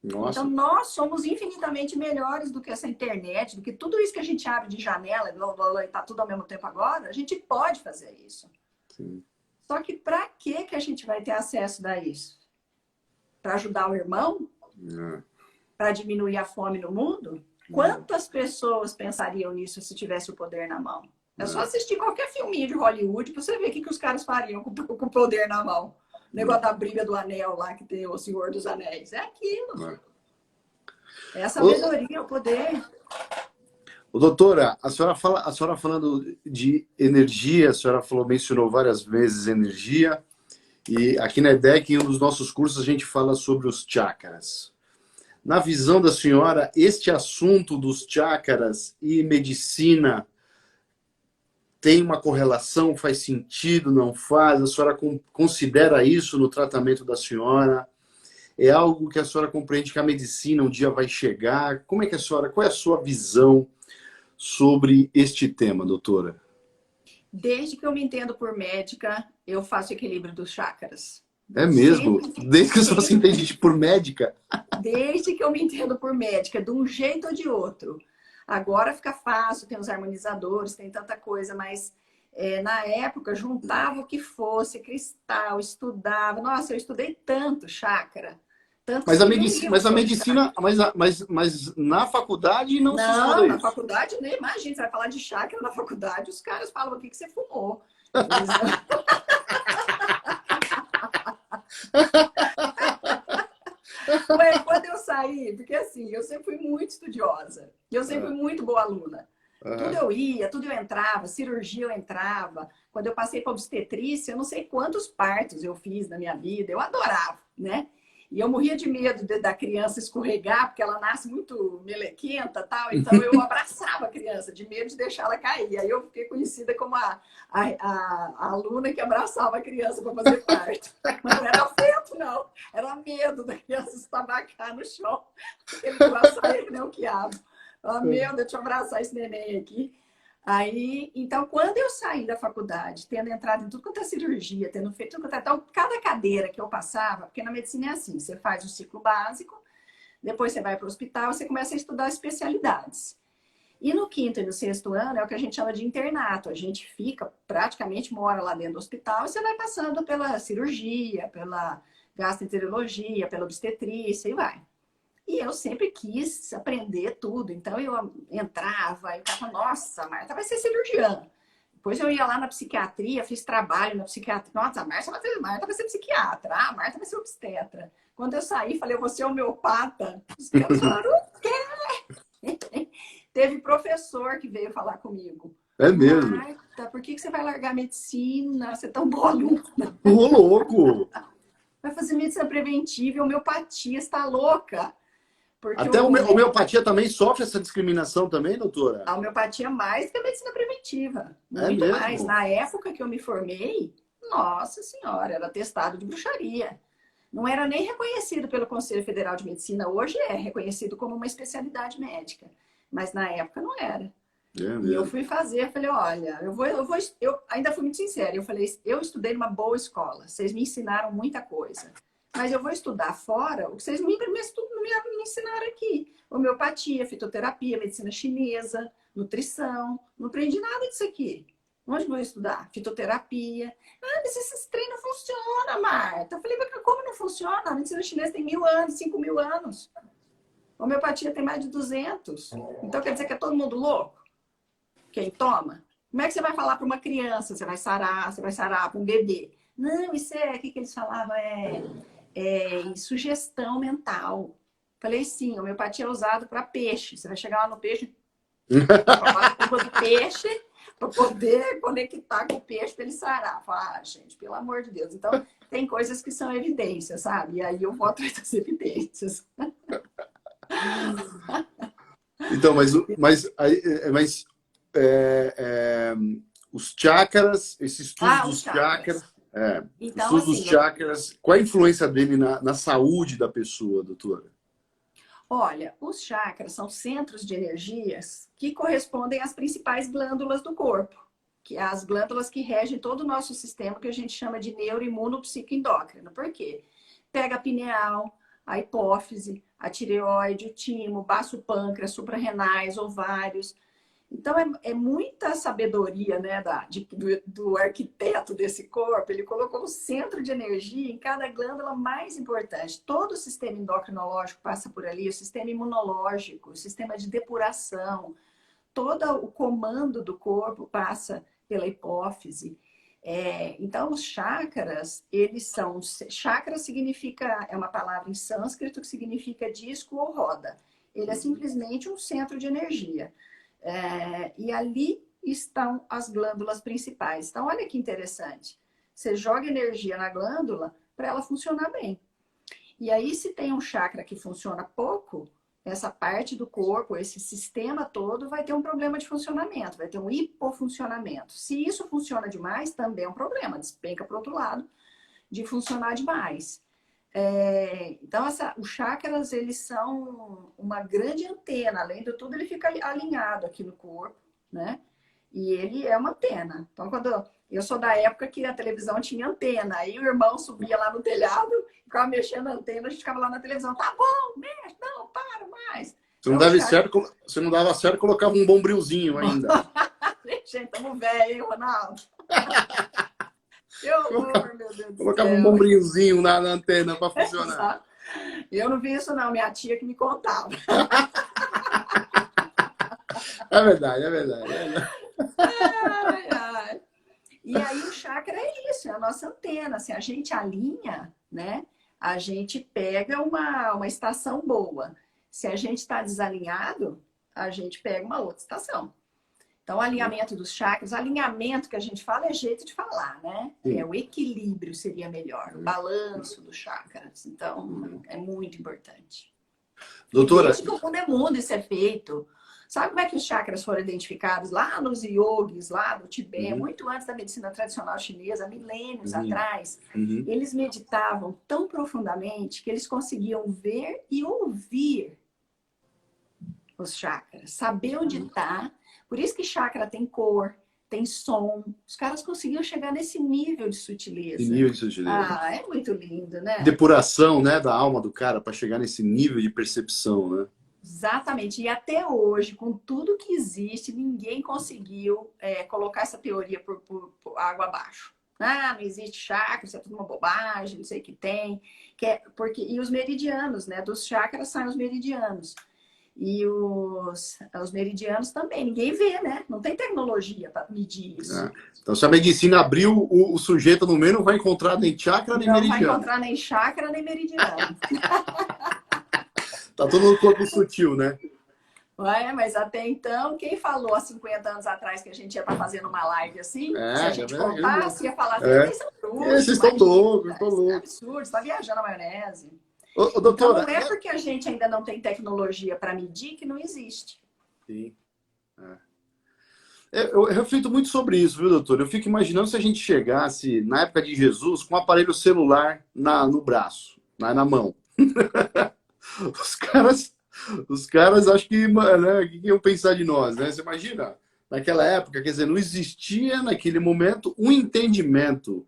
Nossa. Então, nós somos infinitamente melhores do que essa internet, do que tudo isso que a gente abre de janela e está tudo ao mesmo tempo agora, a gente pode fazer isso. Sim. Só que para que a gente vai ter acesso a isso? Para ajudar o irmão? Para diminuir a fome no mundo? Quantas pessoas pensariam nisso se tivesse o poder na mão? É só assistir qualquer filminho de Hollywood para você ver o que os caras fariam com o poder na mão. O negócio da briga do anel lá, que tem o Senhor dos Anéis. É aquilo. É a sabedoria, o poder. Doutora, a senhora falando de energia, a senhora mencionou várias vezes energia, e aqui na EDEC, em um dos nossos cursos, a gente fala sobre os chakras. Na visão da senhora, este assunto dos chakras e medicina tem uma correlação, faz sentido, não faz? A senhora considera isso no tratamento da senhora? É algo que a senhora compreende que a medicina um dia vai chegar? Como é que qual é a sua visão sobre este tema, doutora? Desde que eu me entendo por médica, eu faço equilíbrio dos chakras. É mesmo? Desde que a senhora se entende por médica? Desde que eu me entendo por médica, de um jeito ou de outro. Agora fica fácil, tem os harmonizadores, tem tanta coisa, mas na época juntava o que fosse, cristal, estudava. Nossa, eu estudei tanto chakra. Tanto mas a medicina, mas na faculdade não se estuda isso. Na faculdade, nem imagina, você vai falar de chakra na faculdade, os caras falam o que você fumou. Quando eu saí, porque assim, eu sempre fui muito estudiosa, eu sempre fui muito boa aluna. Tudo eu ia, tudo eu entrava, cirurgia eu entrava. Quando eu passei para obstetrícia, eu não sei quantos partos eu fiz na minha vida, eu adorava, né? E eu morria de medo da criança escorregar, porque ela nasce muito melequenta e tal. Então eu abraçava a criança, de medo de deixar ela cair. Aí eu fiquei conhecida como a aluna que abraçava a criança para fazer parto. Mas não era afeto, não. Era medo da criança estabacar no chão. Ele abraçar ele, não quiabo. Meu, deixa eu abraçar esse neném aqui. Aí, então, quando eu saí da faculdade, tendo entrado em tudo quanto é cirurgia, tendo feito tudo quanto é tal, cada cadeira que eu passava, porque na medicina é assim, você faz o ciclo básico, depois você vai para o hospital, você começa a estudar especialidades. E no quinto e no sexto ano é o que a gente chama de internato. A gente fica, praticamente mora lá dentro do hospital e você vai passando pela cirurgia, pela gastroenterologia, pela obstetrícia e vai. E eu sempre quis aprender tudo. Então eu entrava e ficava, nossa, a Marta vai ser cirurgiã. Depois eu ia lá na psiquiatria, fiz trabalho na psiquiatria. Nossa, a Marta vai ser psiquiatra, a Marta vai ser obstetra. Quando eu saí, falei, eu vou ser homeopata. Os caras falaram, o quê? Teve professor que veio falar comigo. É mesmo? Marta, por que você vai largar a medicina? Você é tão boa aluna. Ô, louco! Vai fazer medicina preventiva e homeopatia, você está louca. Porque até a homeopatia também sofre essa discriminação também, doutora? A homeopatia mais que a medicina preventiva. Muito mais. Na época que eu me formei, nossa senhora, era atestado de bruxaria. Não era nem reconhecido pelo Conselho Federal de Medicina. Hoje é reconhecido como uma especialidade médica. Mas na época não era. E eu fui fazer, falei, olha, eu ainda fui muito sincera. Eu falei, eu estudei numa boa escola. Vocês me ensinaram muita coisa. Mas eu vou estudar fora o que vocês me ensinaram aqui. Homeopatia, fitoterapia, medicina chinesa, nutrição. Não aprendi nada disso aqui. Onde vou estudar? Fitoterapia. Ah, mas esses treinos não funcionam, Marta. Eu falei, mas como não funciona? A medicina chinesa tem 1000 anos, 5000 anos. A homeopatia tem mais de 200. Então quer dizer que é todo mundo louco? Quem toma? Como é que você vai falar para uma criança? Você vai sarar para um bebê. Não, isso é, o que eles falavam? Sugestão mental. Falei, sim, a homeopatia é usada para peixe. Você vai chegar lá no peixe, falar do peixe, para poder conectar com o peixe para ele sarar. Falar, gente, pelo amor de Deus. Então, tem coisas que são evidências, sabe? E aí eu vou atrás das evidências. Então, os chakras, esse estudo dos chakras... O Então, estudo dos assim, chakras, qual a influência dele na saúde da pessoa, doutora? olha, os chakras são centros de energias que correspondem às principais glândulas do corpo, que as glândulas que regem todo o nosso sistema, que a gente chama de neuroimunopsicoendócrino. Por quê? Pega a pineal, a hipófise, a tireoide, o timo, baço pâncreas, suprarrenais, ovários. Então, é muita sabedoria, né, do arquiteto desse corpo. Ele colocou o centro de energia em cada glândula mais importante. Todo o sistema endocrinológico passa por ali, o sistema imunológico, o sistema de depuração, todo o comando do corpo passa pela hipófise. Então, os chakras, eles são... Chakra significa, é uma palavra em sânscrito que significa disco ou roda. Ele é simplesmente um centro de energia. E ali estão as glândulas principais. Então, olha que interessante. Você joga energia na glândula para ela funcionar bem. E aí, se tem um chakra que funciona pouco, essa parte do corpo, esse sistema todo, vai ter um problema de funcionamento, vai ter um hipofuncionamento. Se isso funciona demais, também é um problema, despenca para o outro lado de funcionar demais. Então, os chakras, eles são uma grande antena. Além de tudo, ele fica alinhado aqui no corpo, né? E ele é uma antena. Então, quando eu sou da época que a televisão tinha antena, aí o irmão subia lá no telhado, ficava mexendo a antena, a gente ficava lá na televisão, tá bom, mexe, não, para mais. Você não Então, dava certo, você não dava certo, colocava um bombrilzinho ainda. gente, tamo velho, hein, Ronaldo? Que horror, meu Deus do Colocava um céu. bombrilzinho na antena para funcionar. Eu não vi isso, não. Minha tia que me contava. É verdade, é verdade. Ai, ai. E aí o chakra é isso, é a nossa antena. Se a gente alinha, né? A gente pega uma estação boa. Se a gente está desalinhado, a gente pega uma outra estação. Então, o alinhamento dos chakras, alinhamento que a gente fala é jeito de falar, né? Sim. O equilíbrio seria melhor, o balanço dos chakras. Então, é muito importante. Doutora, Desde que o mundo é mundo, isso é feito. Sabe como é que os chakras foram identificados lá nos yogis, lá do Tibete, muito antes da medicina tradicional chinesa, milênios atrás? Eles meditavam tão profundamente que eles conseguiam ver e ouvir os chakras, saber onde está. Por isso que chakra tem cor, tem som. Os caras conseguiam chegar nesse nível de sutileza. É muito lindo, né? Depuração, né, da alma do cara para chegar nesse nível de percepção, né? Exatamente. E até hoje, com tudo que existe, ninguém conseguiu colocar essa teoria por água abaixo. Ah, não existe chakra, isso é tudo uma bobagem, não sei o que tem. E os meridianos, né? Dos chakras saem os meridianos. E os meridianos também, ninguém vê, né? Não tem tecnologia para medir isso. Então, se a medicina abrir o sujeito no meio, não vai encontrar nem chakra, nem meridiano. Não vai encontrar nem chakra, nem meridiano. Tá todo no corpo sutil, né? Mas até então, quem falou há 50 anos atrás que a gente ia estar fazendo uma live assim? Se a gente contasse, ia falar assim, vocês são bruxos. Vocês estão loucos, estão loucos. É absurdo, você está viajando a maionese. Doutora, então, não é porque a gente ainda não tem tecnologia para medir que não existe. Sim. Eu reflito muito sobre isso, viu, doutor? Eu fico imaginando se a gente chegasse, na época de Jesus, com um aparelho celular no braço, na mão. Os caras acho que, né, que iam pensar de nós, né? Você imagina? Naquela época, quer dizer, não existia naquele momento um entendimento,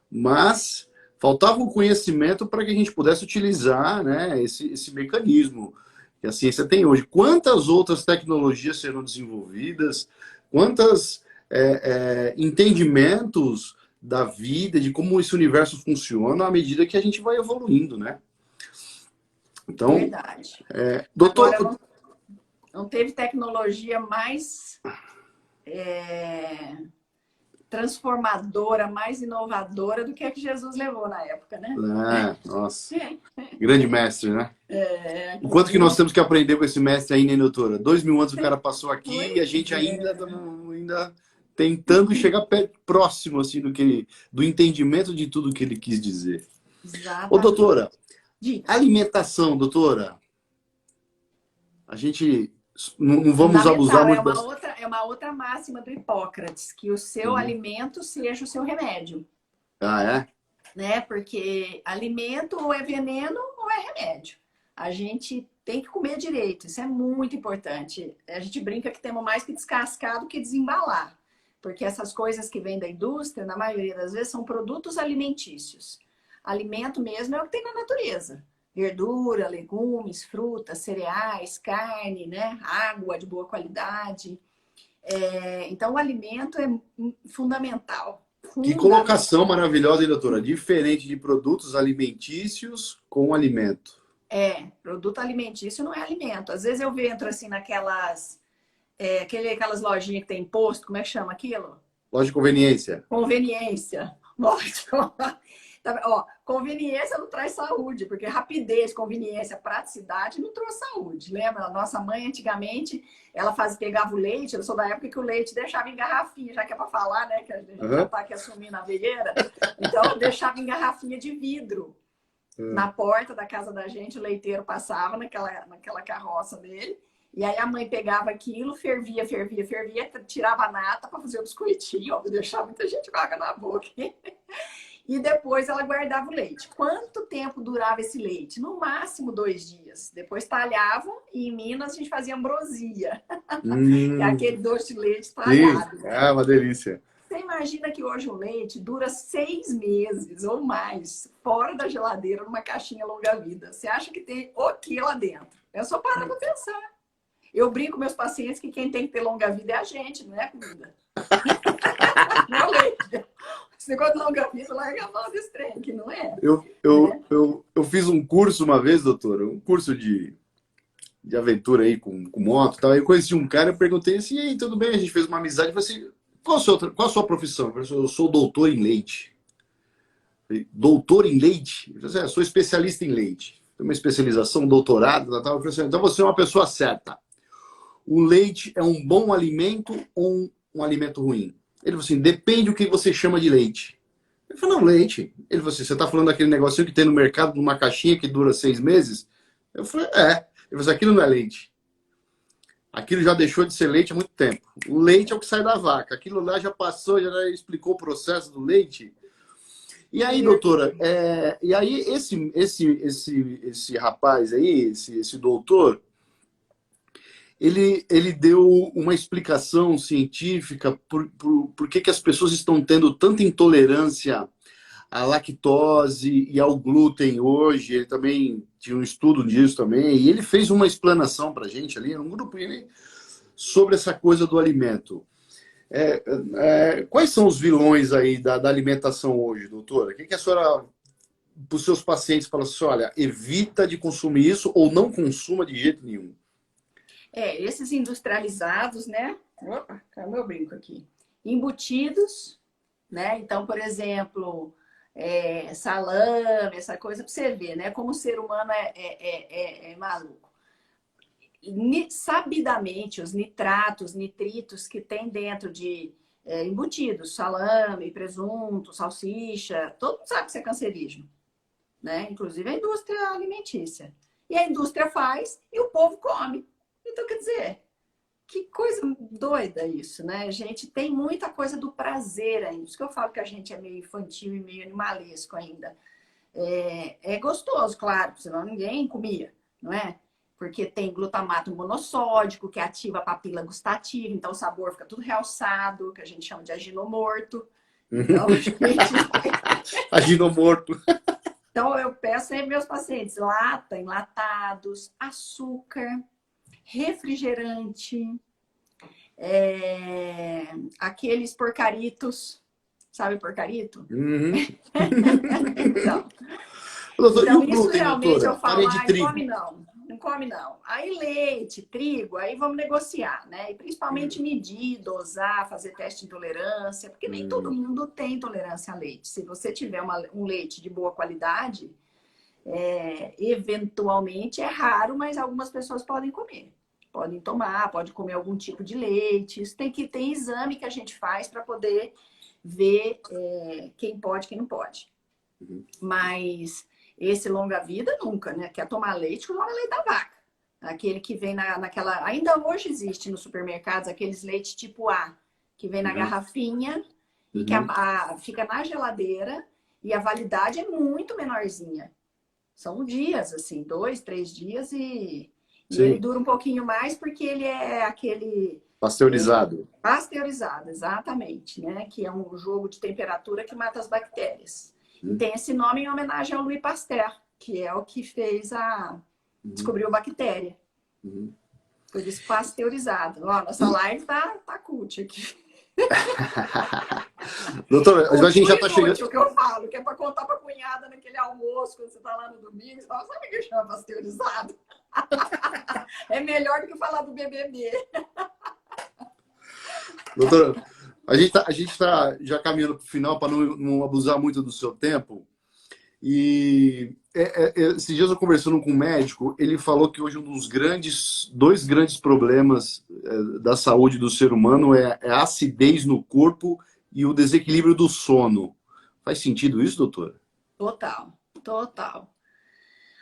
mas faltava um conhecimento para que a gente pudesse utilizar, né, esse mecanismo que a ciência tem hoje. Quantas outras tecnologias serão desenvolvidas, quantos entendimentos da vida, de como esse universo funciona à medida que a gente vai evoluindo, né? Então, verdade. Doutor... Agora, não teve tecnologia mais transformadora, mais inovadora do que a que Jesus levou na época, né? Nossa. Grande mestre, né? O quanto que nós temos que aprender com esse mestre ainda, hein, doutora? 2000 anos o cara passou aqui e a gente ainda tentando chegar próximo assim, do entendimento de tudo que ele quis dizer. Exatamente. Ô, doutora, alimentação, doutora. A gente não vamos abusar muito. É uma outra máxima do Hipócrates, que o seu alimento seja o seu remédio. Ah, é? né? Porque alimento ou é veneno ou é remédio. A gente tem que comer direito, isso é muito importante. A gente brinca que temos mais que descascar do que desembalar, porque essas coisas que vêm da indústria, na maioria das vezes, são produtos alimentícios. Alimento mesmo é o que tem na natureza. Verdura, legumes, frutas, cereais, carne, né? Água de boa qualidade. Então, o alimento é fundamental. Que Fundamental. colocação maravilhosa, hein, doutora? Diferente de produtos alimentícios com alimento. Produto alimentício não é alimento. Às vezes eu entro assim naquelas, aquelas lojinhas que tem posto, como é que chama aquilo? Loja de conveniência. Conveniência. Ótimo. Tá, ó, conveniência não traz saúde, porque rapidez, conveniência, praticidade não trouxe saúde. Lembra? A nossa mãe, antigamente, ela pegava o leite, eu sou da época que o leite deixava em garrafinha, já que é para falar, né? Que a gente já está aqui assumindo a vegueira. Então, deixava em garrafinha de vidro. Na porta da casa da gente, o leiteiro passava naquela carroça dele. E aí a mãe pegava aquilo, fervia, tirava a nata para fazer o biscoitinho, ó, deixar muita gente com água na boca. E depois ela guardava o leite. Quanto tempo durava esse leite? No máximo 2 dias. Depois talhava e em Minas a gente fazia ambrosia, que é aquele doce de leite Sim, talhado, é né? uma delícia. Você imagina que hoje o leite dura 6 meses ou mais fora da geladeira numa caixinha longa-vida. Você acha que tem o que lá dentro? É só parar para pensar. Eu brinco com meus pacientes que quem tem que ter longa-vida é a gente, não é a comida. Não é o leite. Esse negócio de longa-vida, larga a mão desse trem, que não é. Né? Eu fiz um curso uma vez, doutora, um curso de aventura aí com moto e tal. Aí eu conheci um cara, eu perguntei assim, e aí, tudo bem? A gente fez uma amizade. Eu falei assim, qual a sua profissão? Eu falei assim, eu sou doutor em leite. Eu falei, doutor em leite? Eu falei assim, sou especialista em leite. Tenho uma especialização, um doutorado, tal. Eu falei assim, então você é uma pessoa certa. O leite é um bom alimento ou um alimento ruim? Ele falou assim, depende do que você chama de leite. Eu falei, não, leite. Ele falou assim, você está falando daquele negocinho que tem no mercado, numa caixinha que dura 6 meses? Eu falei, é. Ele falou assim, aquilo não é leite. Aquilo já deixou de ser leite há muito tempo. O leite é o que sai da vaca. Aquilo lá já passou, já explicou o processo do leite. E aí, doutora, e aí esse rapaz aí, esse doutor, ele deu uma explicação científica por que as pessoas estão tendo tanta intolerância à lactose e ao glúten hoje. Ele também tinha um estudo disso também, e ele fez uma explanação para a gente ali, num grupo, sobre essa coisa do alimento. Quais são os vilões aí da alimentação hoje, doutora? O que a senhora, para os seus pacientes, fala assim, olha, evita de consumir isso ou não consuma de jeito nenhum? Esses industrializados, né? Opa, caiu meu brinco aqui. Embutidos, né? Então, por exemplo, salame, essa coisa, para você ver, né? Como o ser humano é maluco. Sabidamente, os nitratos, nitritos que tem dentro de embutidos, salame, presunto, salsicha, todo mundo sabe que isso é cancerígeno, né? Inclusive a indústria alimentícia. E a indústria faz e o povo come. Então, quer dizer, que coisa doida isso, né? A gente tem muita coisa do prazer ainda. Por isso que eu falo que a gente é meio infantil e meio animalesco ainda. É gostoso, claro, senão ninguém comia, não é? Porque tem glutamato monossódico, que ativa a papila gustativa, então o sabor fica tudo realçado, que a gente chama de aginomorto. Então, a gente... Aginomorto. Então, eu peço aí meus pacientes, enlatados, açúcar, refrigerante, aqueles porcaritos, sabe porcarito? Uhum. Então, Doutor, e o isso glúten, realmente doutora? eu falo, Farinha de trigo. não come não. Aí leite, trigo, aí vamos negociar, né? E principalmente medir, dosar, fazer teste de intolerância, porque nem todo mundo tem intolerância a leite. Se você tiver um leite de boa qualidade, eventualmente é raro, mas algumas pessoas podem comer. Podem tomar, pode comer algum tipo de leite. Isso tem exame que a gente faz para poder ver quem pode e quem não pode. Mas esse longa-vida nunca, né? Quer tomar leite, toma leite da vaca. Aquele que vem naquela... Ainda hoje existe nos supermercados aqueles leites tipo A, que vem na garrafinha e que fica na geladeira e a validade é muito menorzinha. São dias, assim, 2, 3 dias e ele dura um pouquinho mais porque ele é aquele... Pasteurizado. Pasteurizado, exatamente, né? Que é um jogo de temperatura que mata as bactérias. E tem esse nome em homenagem ao Louis Pasteur, que é o que fez descobriu a bactéria. Por isso, pasteurizado. Ó, nossa live tá cult aqui. Doutora, a gente já está chegando. chegando. O que eu falo, que é para contar para a cunhada naquele almoço, quando você está lá no domingo, você fala, sabe o que chama pasteurizado? É melhor do que falar do BBB. Doutora, a gente tá já caminhando para o final para não abusar muito do seu tempo. E esses dias eu conversando com um médico, ele falou que hoje dois grandes problemas da saúde do ser humano é a acidez no corpo e o desequilíbrio do sono. Faz sentido isso, doutora? Total.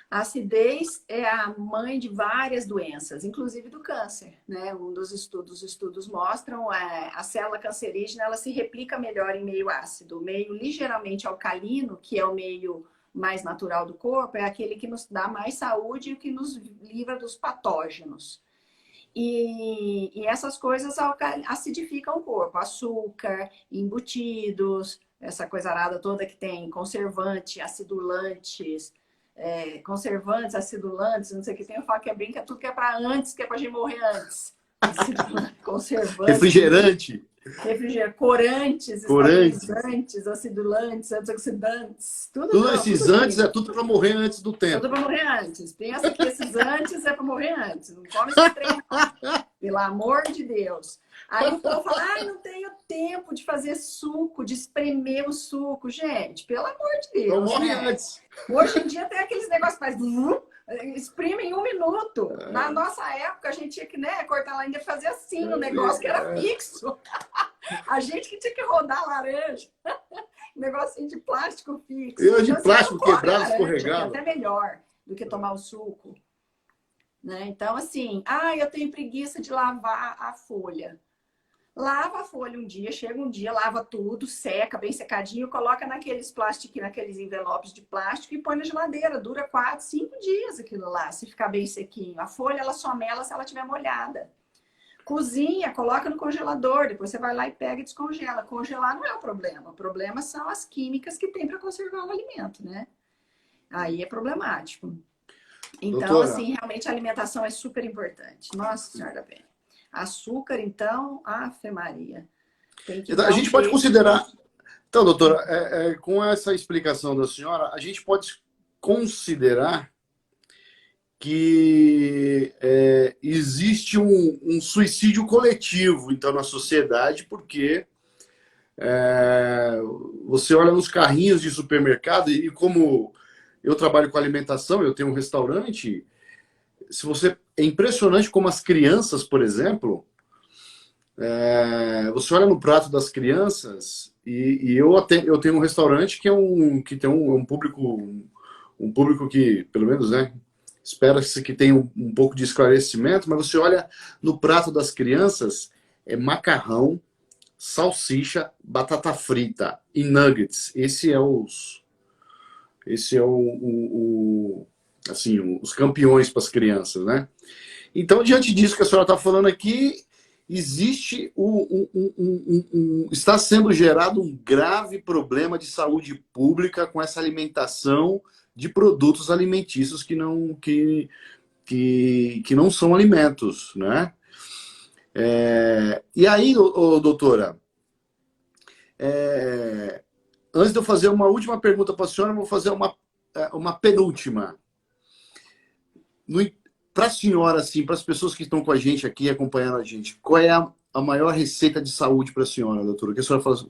A acidez é a mãe de várias doenças, inclusive do câncer, né? Os estudos mostram a célula cancerígena, ela se replica melhor em meio ácido. O meio ligeiramente alcalino, que é o meio mais natural do corpo, é aquele que nos dá mais saúde e o que nos livra dos patógenos. E essas coisas acidificam o corpo. Açúcar, embutidos, essa coisa arada toda que tem conservante, acidulantes, conservantes, acidulantes, não sei o que tem, eu falo que é bem que é tudo que é para antes, que é para a gente morrer antes. Conservante. Refrigerante. Corantes, estabilizantes, acidulantes, antioxidantes, tudo esses antes é tudo para morrer antes do tempo. Tudo para morrer antes. Pensa que esses antes é para morrer antes. Não come esse trem, não. Pelo amor de Deus. Aí o povo fala, não tenho tempo de fazer suco, de espremer o suco. Gente, pelo amor de Deus. Não morre antes. Hoje em dia tem aqueles negócios que faz... Exprime em 1 minuto. Na nossa época, a gente tinha que cortar lá ainda fazer assim o negócio que era fixo. A gente que tinha que rodar a laranja. Um negocinho de plástico fixo. Eu de plástico quebrado, escorregado. É até melhor do que tomar o suco. Né? Então, assim, eu tenho preguiça de lavar a folha. Lava a folha um dia, chega um dia, lava tudo, seca bem secadinho, coloca naqueles envelopes de plástico e põe na geladeira. Dura 4, 5 dias aquilo lá, se ficar bem sequinho. A folha, ela só mela se ela estiver molhada. Cozinha, coloca no congelador, depois você vai lá e pega e descongela. Congelar não é o problema são as químicas que tem para conservar o alimento, né? Aí é problemático. Então, doutora, assim, realmente a alimentação é super importante. Nossa Senhora da Penha. Açúcar, então, Ave Maria. A gente pode considerar... Então, doutora, com essa explicação da senhora, a gente pode considerar que existe um suicídio coletivo, então, na sociedade, porque você olha nos carrinhos de supermercado e como eu trabalho com alimentação, eu tenho um restaurante, é impressionante como as crianças, por exemplo, você olha no prato das crianças e eu tenho um restaurante que tem um público que, pelo menos, espera-se que tenha um pouco de esclarecimento, mas você olha no prato das crianças, é macarrão, salsicha, batata frita e nuggets. Esse é assim, os campeões para as crianças, né? Então, diante disso que a senhora está falando aqui, existe está sendo gerado um grave problema de saúde pública com essa alimentação de produtos alimentícios que não são alimentos, né? E aí, doutora, antes de eu fazer uma última pergunta para a senhora, eu vou fazer uma penúltima. Para a senhora, assim, para as pessoas que estão com a gente aqui, acompanhando a gente, qual é a maior receita de saúde para a senhora, doutora? O que a senhora faz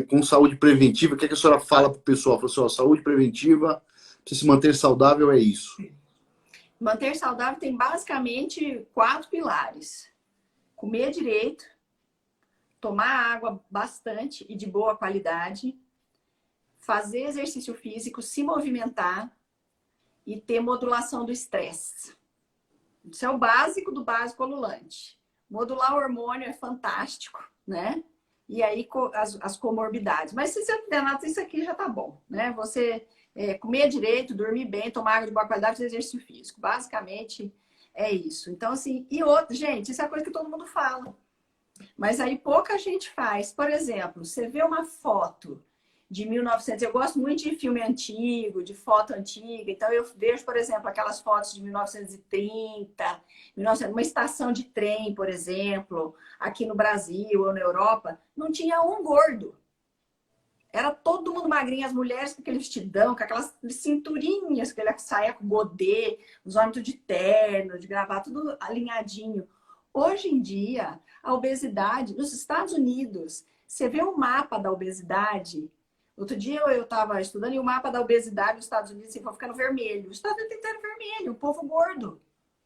com saúde preventiva? O que a senhora fala para o pessoal? Fala, pessoal, saúde preventiva, para se manter saudável, é isso. Manter saudável tem basicamente 4 pilares. Comer direito, tomar água bastante e de boa qualidade, fazer exercício físico, se movimentar e ter modulação do estresse. Isso é o básico do básico ululante. Modular o hormônio é fantástico, né? e aí as comorbidades. Mas se você não der nada, isso aqui já tá bom, né? Você comer direito, dormir bem, tomar água de boa qualidade, fazer exercício físico. Basicamente é isso. Então, assim, e outra, gente, isso é coisa que todo mundo fala. Mas aí pouca gente faz. Por exemplo, você vê uma foto de 1900, eu gosto muito de filme antigo, de foto antiga, então eu vejo, por exemplo, aquelas fotos de 1930, uma estação de trem, por exemplo, aqui no Brasil ou na Europa, não tinha um gordo. Era todo mundo magrinho, as mulheres com aquele vestidão, com aquelas cinturinhas, que ele saia com godê, os homens tudo de terno, de gravata, tudo alinhadinho. Hoje em dia, a obesidade, nos Estados Unidos, você vê um mapa da obesidade. Outro dia eu estava estudando e o mapa da obesidade nos Estados Unidos assim, foi ficando vermelho. Os Estados Unidos inteiro vermelho, o povo gordo,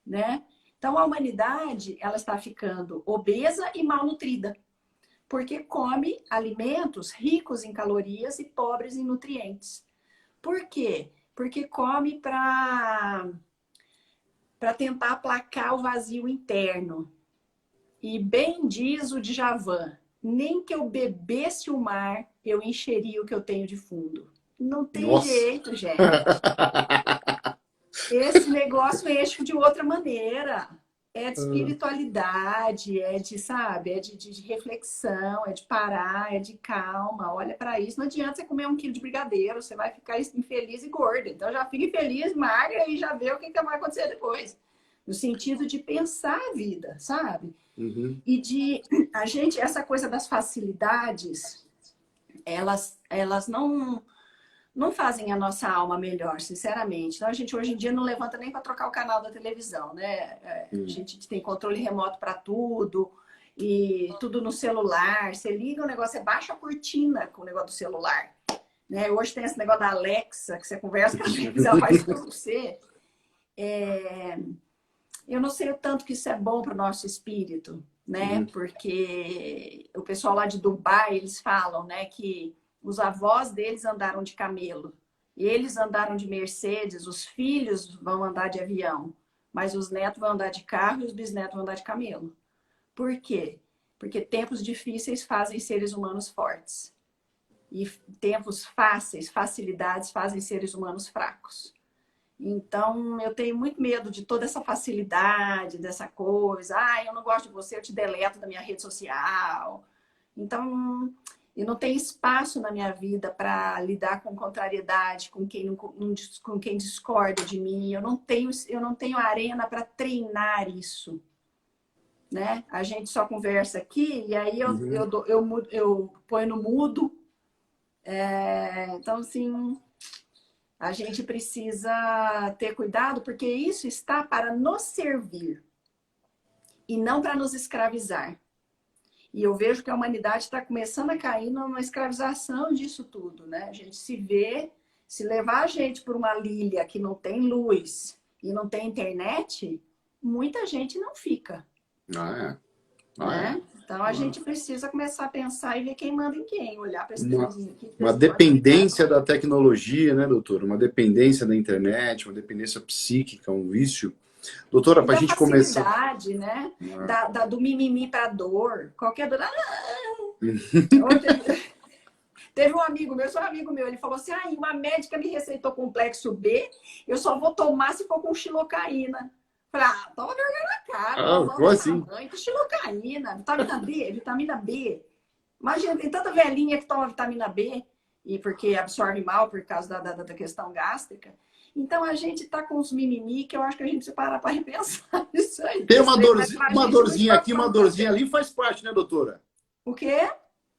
né? Então a humanidade, ela está ficando obesa e malnutrida, porque come alimentos ricos em calorias e pobres em nutrientes. Por quê? Porque come para tentar aplacar o vazio interno. E bem diz o Djavan, nem que eu bebesse o mar, eu encheria o que eu tenho de fundo. Não tem Nossa. jeito, gente. Esse negócio enche de outra maneira. É de espiritualidade, é de, sabe, é de reflexão, é de parar, é de calma. Olha para isso. Não adianta você comer 1 quilo de brigadeiro, você vai ficar infeliz e gorda. Então já fica infeliz, magra e já vê o que vai acontecer depois. No sentido de pensar a vida, sabe? Uhum. E de a gente, essa coisa das facilidades, elas não fazem a nossa alma melhor, sinceramente. Então, a gente hoje em dia não levanta nem para trocar o canal da televisão, né? A gente tem controle remoto para tudo, e tudo no celular. Você liga o negócio, você baixa a cortina com o negócio do celular. Né? Hoje tem esse negócio da Alexa, que você conversa com a Alexa, ela faz tudo para você. Eu não sei o tanto que isso é bom para o nosso espírito, né? Porque o pessoal lá de Dubai, eles falam, né, que os avós deles andaram de camelo. Eles andaram de Mercedes, os filhos vão andar de avião, mas os netos vão andar de carro e os bisnetos vão andar de camelo. Por quê? Porque tempos difíceis fazem seres humanos fortes. E tempos fáceis, facilidades, fazem seres humanos fracos. Então, eu tenho muito medo de toda essa facilidade, dessa coisa. Ah, eu não gosto de você, eu te deleto da minha rede social. Então, eu não tenho espaço na minha vida para lidar com contrariedade, com quem discorda de mim. Eu não tenho arena para treinar isso, né? A gente só conversa aqui e aí eu ponho no mudo. Então, assim, a gente precisa ter cuidado porque isso está para nos servir e não para nos escravizar. E eu vejo que a humanidade está começando a cair numa escravização disso tudo, né? A gente se vê, se levar a gente por uma ilha que não tem luz e não tem internet, muita gente não fica. Né? Então a gente precisa começar a pensar e ver quem manda em quem, olhar para esse trezinho aqui. Uma dependência da tecnologia, né, doutora? Uma dependência da internet, uma dependência psíquica, um vício. Doutora, para a gente começar... né? Do mimimi para dor. Qualquer dor... Teve um amigo meu, ele falou assim, uma médica me receitou complexo B, eu só vou tomar se for com xilocaína. Falei, toma vergonha na cara. Como assim? Xilocaína, vitamina B. Imagina, tem tanta velhinha que toma vitamina B, e porque absorve mal por causa da questão gástrica. Então, a gente tá com uns mimimi que eu acho que a gente precisa parar para repensar isso aí. Tem uma dorzinha aqui, uma dorzinha ali, faz parte, né, doutora? O quê?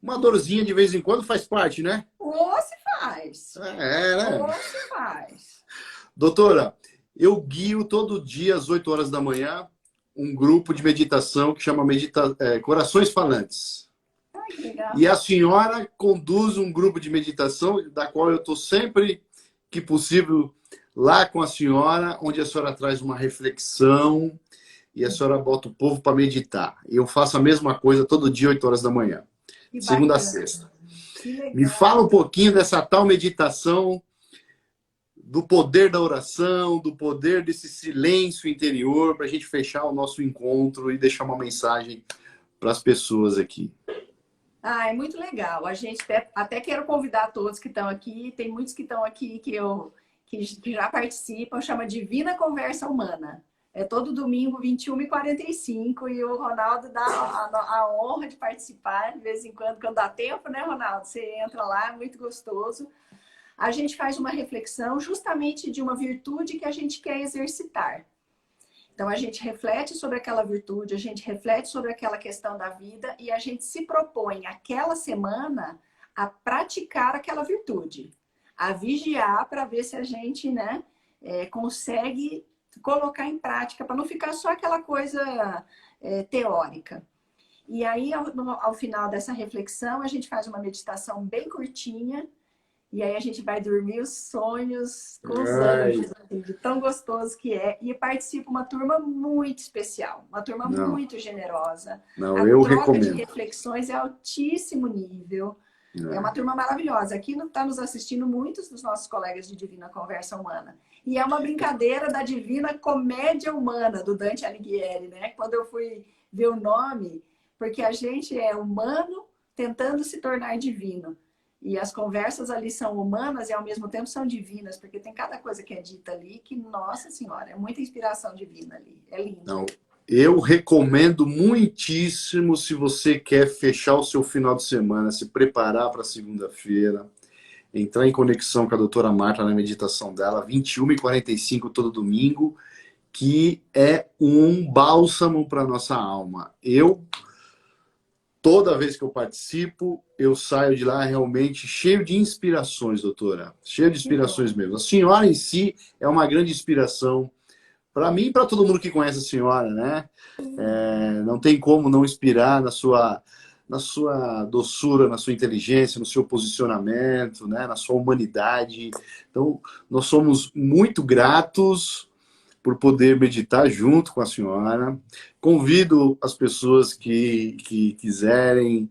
Uma dorzinha de vez em quando faz parte, né? Ou se faz. Né? Ou se faz. Doutora, eu guio todo dia às 8 horas da manhã um grupo de meditação que chama Corações Falantes. Ai, que legal. E a senhora conduz um grupo de meditação da qual eu estou sempre que possível lá com a senhora, onde a senhora traz uma reflexão e a senhora bota o povo para meditar. Eu faço a mesma coisa todo dia, 8 horas da manhã. Segunda a sexta. Me fala um pouquinho dessa tal meditação, do poder da oração, do poder desse silêncio interior, para a gente fechar o nosso encontro e deixar uma mensagem para as pessoas aqui. Ah, é muito legal. A gente até quero convidar todos que estão aqui. Tem muitos que estão aqui que já participam, chama Divina Conversa Humana. É todo domingo, 21h45, e o Ronaldo dá a honra de participar de vez em quando dá tempo, né, Ronaldo? Você entra lá, é muito gostoso. A gente faz uma reflexão justamente de uma virtude que a gente quer exercitar. Então, a gente reflete sobre aquela virtude, a gente reflete sobre aquela questão da vida e a gente se propõe, aquela semana, a praticar aquela virtude, a vigiar para ver se a gente, né, consegue colocar em prática, para não ficar só aquela coisa teórica. E aí, ao final dessa reflexão, a gente faz uma meditação bem curtinha. E aí a gente vai dormir os sonhos com os Ai, anjos, assim, de tão gostoso que é. E participa uma turma muito especial, uma turma não, muito generosa. não, A eu troca de recomendo. reflexões é altíssimo nível. É uma É. turma maravilhosa. Aqui está nos assistindo muitos dos nossos colegas de Divina Conversa Humana. E é uma brincadeira da Divina Comédia Humana, do Dante Alighieri, né? Quando eu fui ver o nome, porque a gente é humano tentando se tornar divino. E as conversas ali são humanas e ao mesmo tempo são divinas, porque tem cada coisa que é dita ali que, nossa senhora, é muita inspiração divina ali. É lindo. Não, eu recomendo muitíssimo se você quer fechar o seu final de semana, se preparar para segunda-feira, entrar em conexão com a doutora Marta na meditação dela, 21h45 todo domingo, que é um bálsamo para nossa alma. Toda vez que eu participo, eu saio de lá realmente cheio de inspirações, doutora. Cheio de Que inspirações bom. mesmo. A senhora em si é uma grande inspiração para mim e para todo mundo que conhece a senhora, né? Não tem como não inspirar na sua doçura, na sua inteligência, no seu posicionamento, né? Na sua humanidade. Então, nós somos muito gratos por poder meditar junto com a senhora. Convido as pessoas que quiserem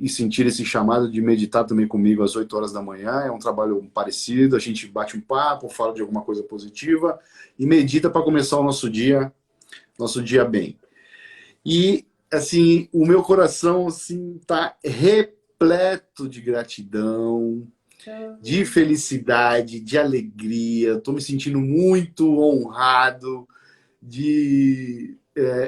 e sentir esse chamado de meditar também comigo às 8 horas da manhã. É um trabalho parecido, a gente bate um papo, fala de alguma coisa positiva e medita para começar o nosso dia bem. E, assim, o meu coração assim, tá repleto de gratidão, de felicidade, de alegria. Estou me sentindo muito honrado de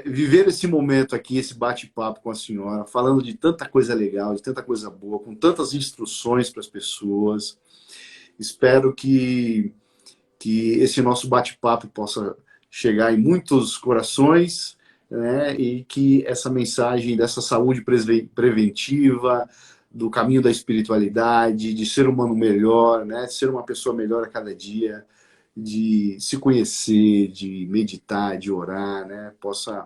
viver esse momento aqui, esse bate-papo com a senhora, falando de tanta coisa legal, de tanta coisa boa, com tantas instruções para as pessoas. Espero que esse nosso bate-papo possa chegar em muitos corações, né? E que essa mensagem dessa saúde preventiva, do caminho da espiritualidade, de ser humano melhor, né? De ser uma pessoa melhor a cada dia, de se conhecer, de meditar, de orar, né? Possa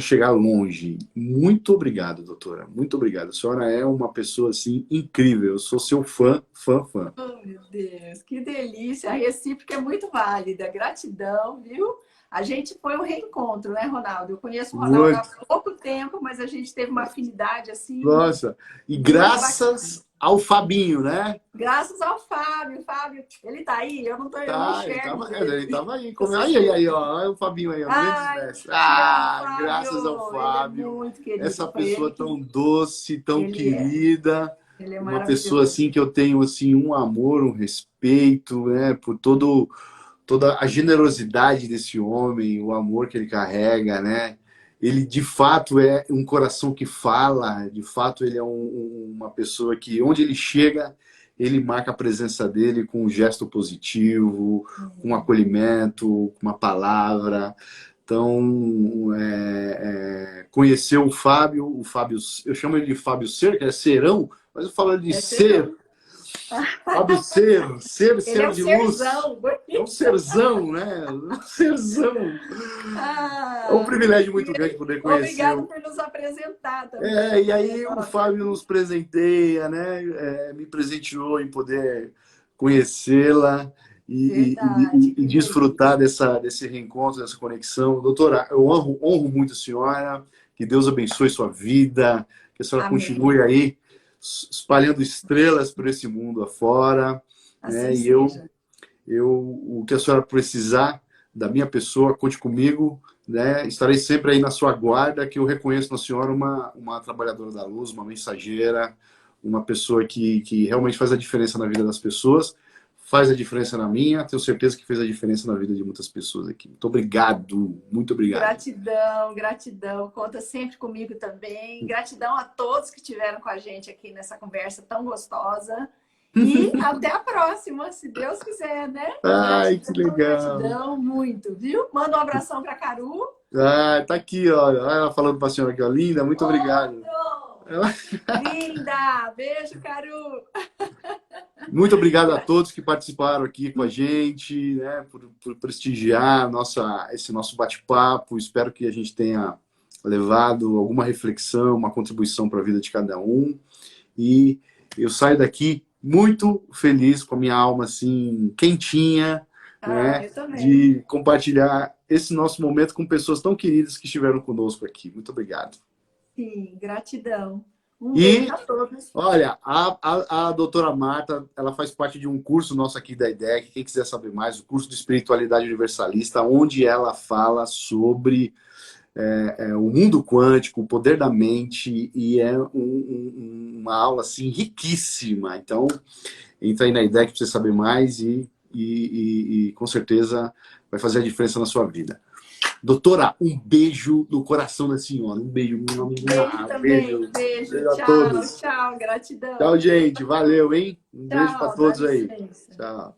chegar longe. Muito obrigado, doutora. Muito obrigado. A senhora é uma pessoa assim incrível. Eu sou seu fã, fã, fã. Oh, meu Deus, que delícia. A recíproca é muito válida. Gratidão, viu? A gente foi um reencontro, né, Ronaldo? Eu conheço o Ronaldo há Muito. pouco tempo, mas a gente teve uma afinidade assim Nossa. E muito bacana. graças ao Fabinho, né? Graças ao Fábio. Fábio, ele tá aí? Eu não Tá, enxergo ele ele. tava aí. Eu sou Aí, aí, aí, cega. ó. Olha o Fabinho aí, ó. Grandes Ai, mestres. te amo, Ah, graças ao Fábio. Ele é Fábio. muito querido. Essa Foi ele pessoa que tão doce, tão ele é. querida. Ele é Uma pessoa maravilhoso. assim que eu tenho assim um amor, um respeito, né, por toda a generosidade desse homem, o amor que ele carrega, né? Ele de fato é um coração que fala, de fato ele é uma pessoa que onde ele chega, ele marca a presença dele com um gesto positivo, com um acolhimento, com uma palavra. Então, conhecer o Fábio, eu chamo ele de Fábio Ser, que é serão, mas eu falo ele de É ser, serão. Fábio Ele é ser um de luz. serzão. É um serzão, né? Um serzão. É um Ah, privilégio muito grande poder conhecer. obrigado por nos apresentar também, E porque, aí o nossa, Fábio nos presenteia, né? Me presenteou em poder conhecê-la verdade, e que desfrutar delícia. desse reencontro, dessa conexão. Doutora, eu honro muito a senhora, que Deus abençoe sua vida, que a senhora Amém. continue aí espalhando estrelas por esse mundo afora, né? Assim seja. O que a senhora precisar, da minha pessoa, conte comigo, né? Estarei sempre aí na sua guarda, que eu reconheço na senhora uma trabalhadora da luz, uma mensageira, uma pessoa que realmente faz a diferença na vida das pessoas, faz a diferença na minha, tenho certeza que fez a diferença na vida de muitas pessoas aqui. Muito obrigado, muito obrigado. Gratidão, gratidão. Conta sempre comigo também. Gratidão a todos que estiveram com a gente aqui nessa conversa tão gostosa. E até a próxima, se Deus quiser, né? Ai, que Gratidão, legal. gratidão, muito, viu? Manda um abração para a Caru. Ah, tá aqui, ó. Olha ela falando pra senhora que é linda, muito obrigado. Linda! Beijo, Caru! Muito obrigado a todos que participaram aqui com a gente, né, por prestigiar esse nosso bate-papo. Espero que a gente tenha levado alguma reflexão, uma contribuição para a vida de cada um. E eu saio daqui muito feliz, com a minha alma assim, quentinha, né, Eu também. de compartilhar esse nosso momento com pessoas tão queridas que estiveram conosco aqui. Muito obrigado. Sim, gratidão. Beijo a todos. Olha, a doutora Marta, ela faz parte de um curso nosso aqui da IDEC, quem quiser saber mais, o curso de Espiritualidade Universalista, onde ela fala sobre o mundo quântico, o poder da mente, e é uma aula assim, riquíssima. Então, entra aí na IDEC para você saber mais e com certeza vai fazer a diferença na sua vida. Doutora, um beijo no coração da senhora. Um beijo. Beijo também. Beijo. A Tchau, todos. tchau. Gratidão. Tchau, gente. Valeu, hein? Um beijo para todos aí. Dá licença. Tchau.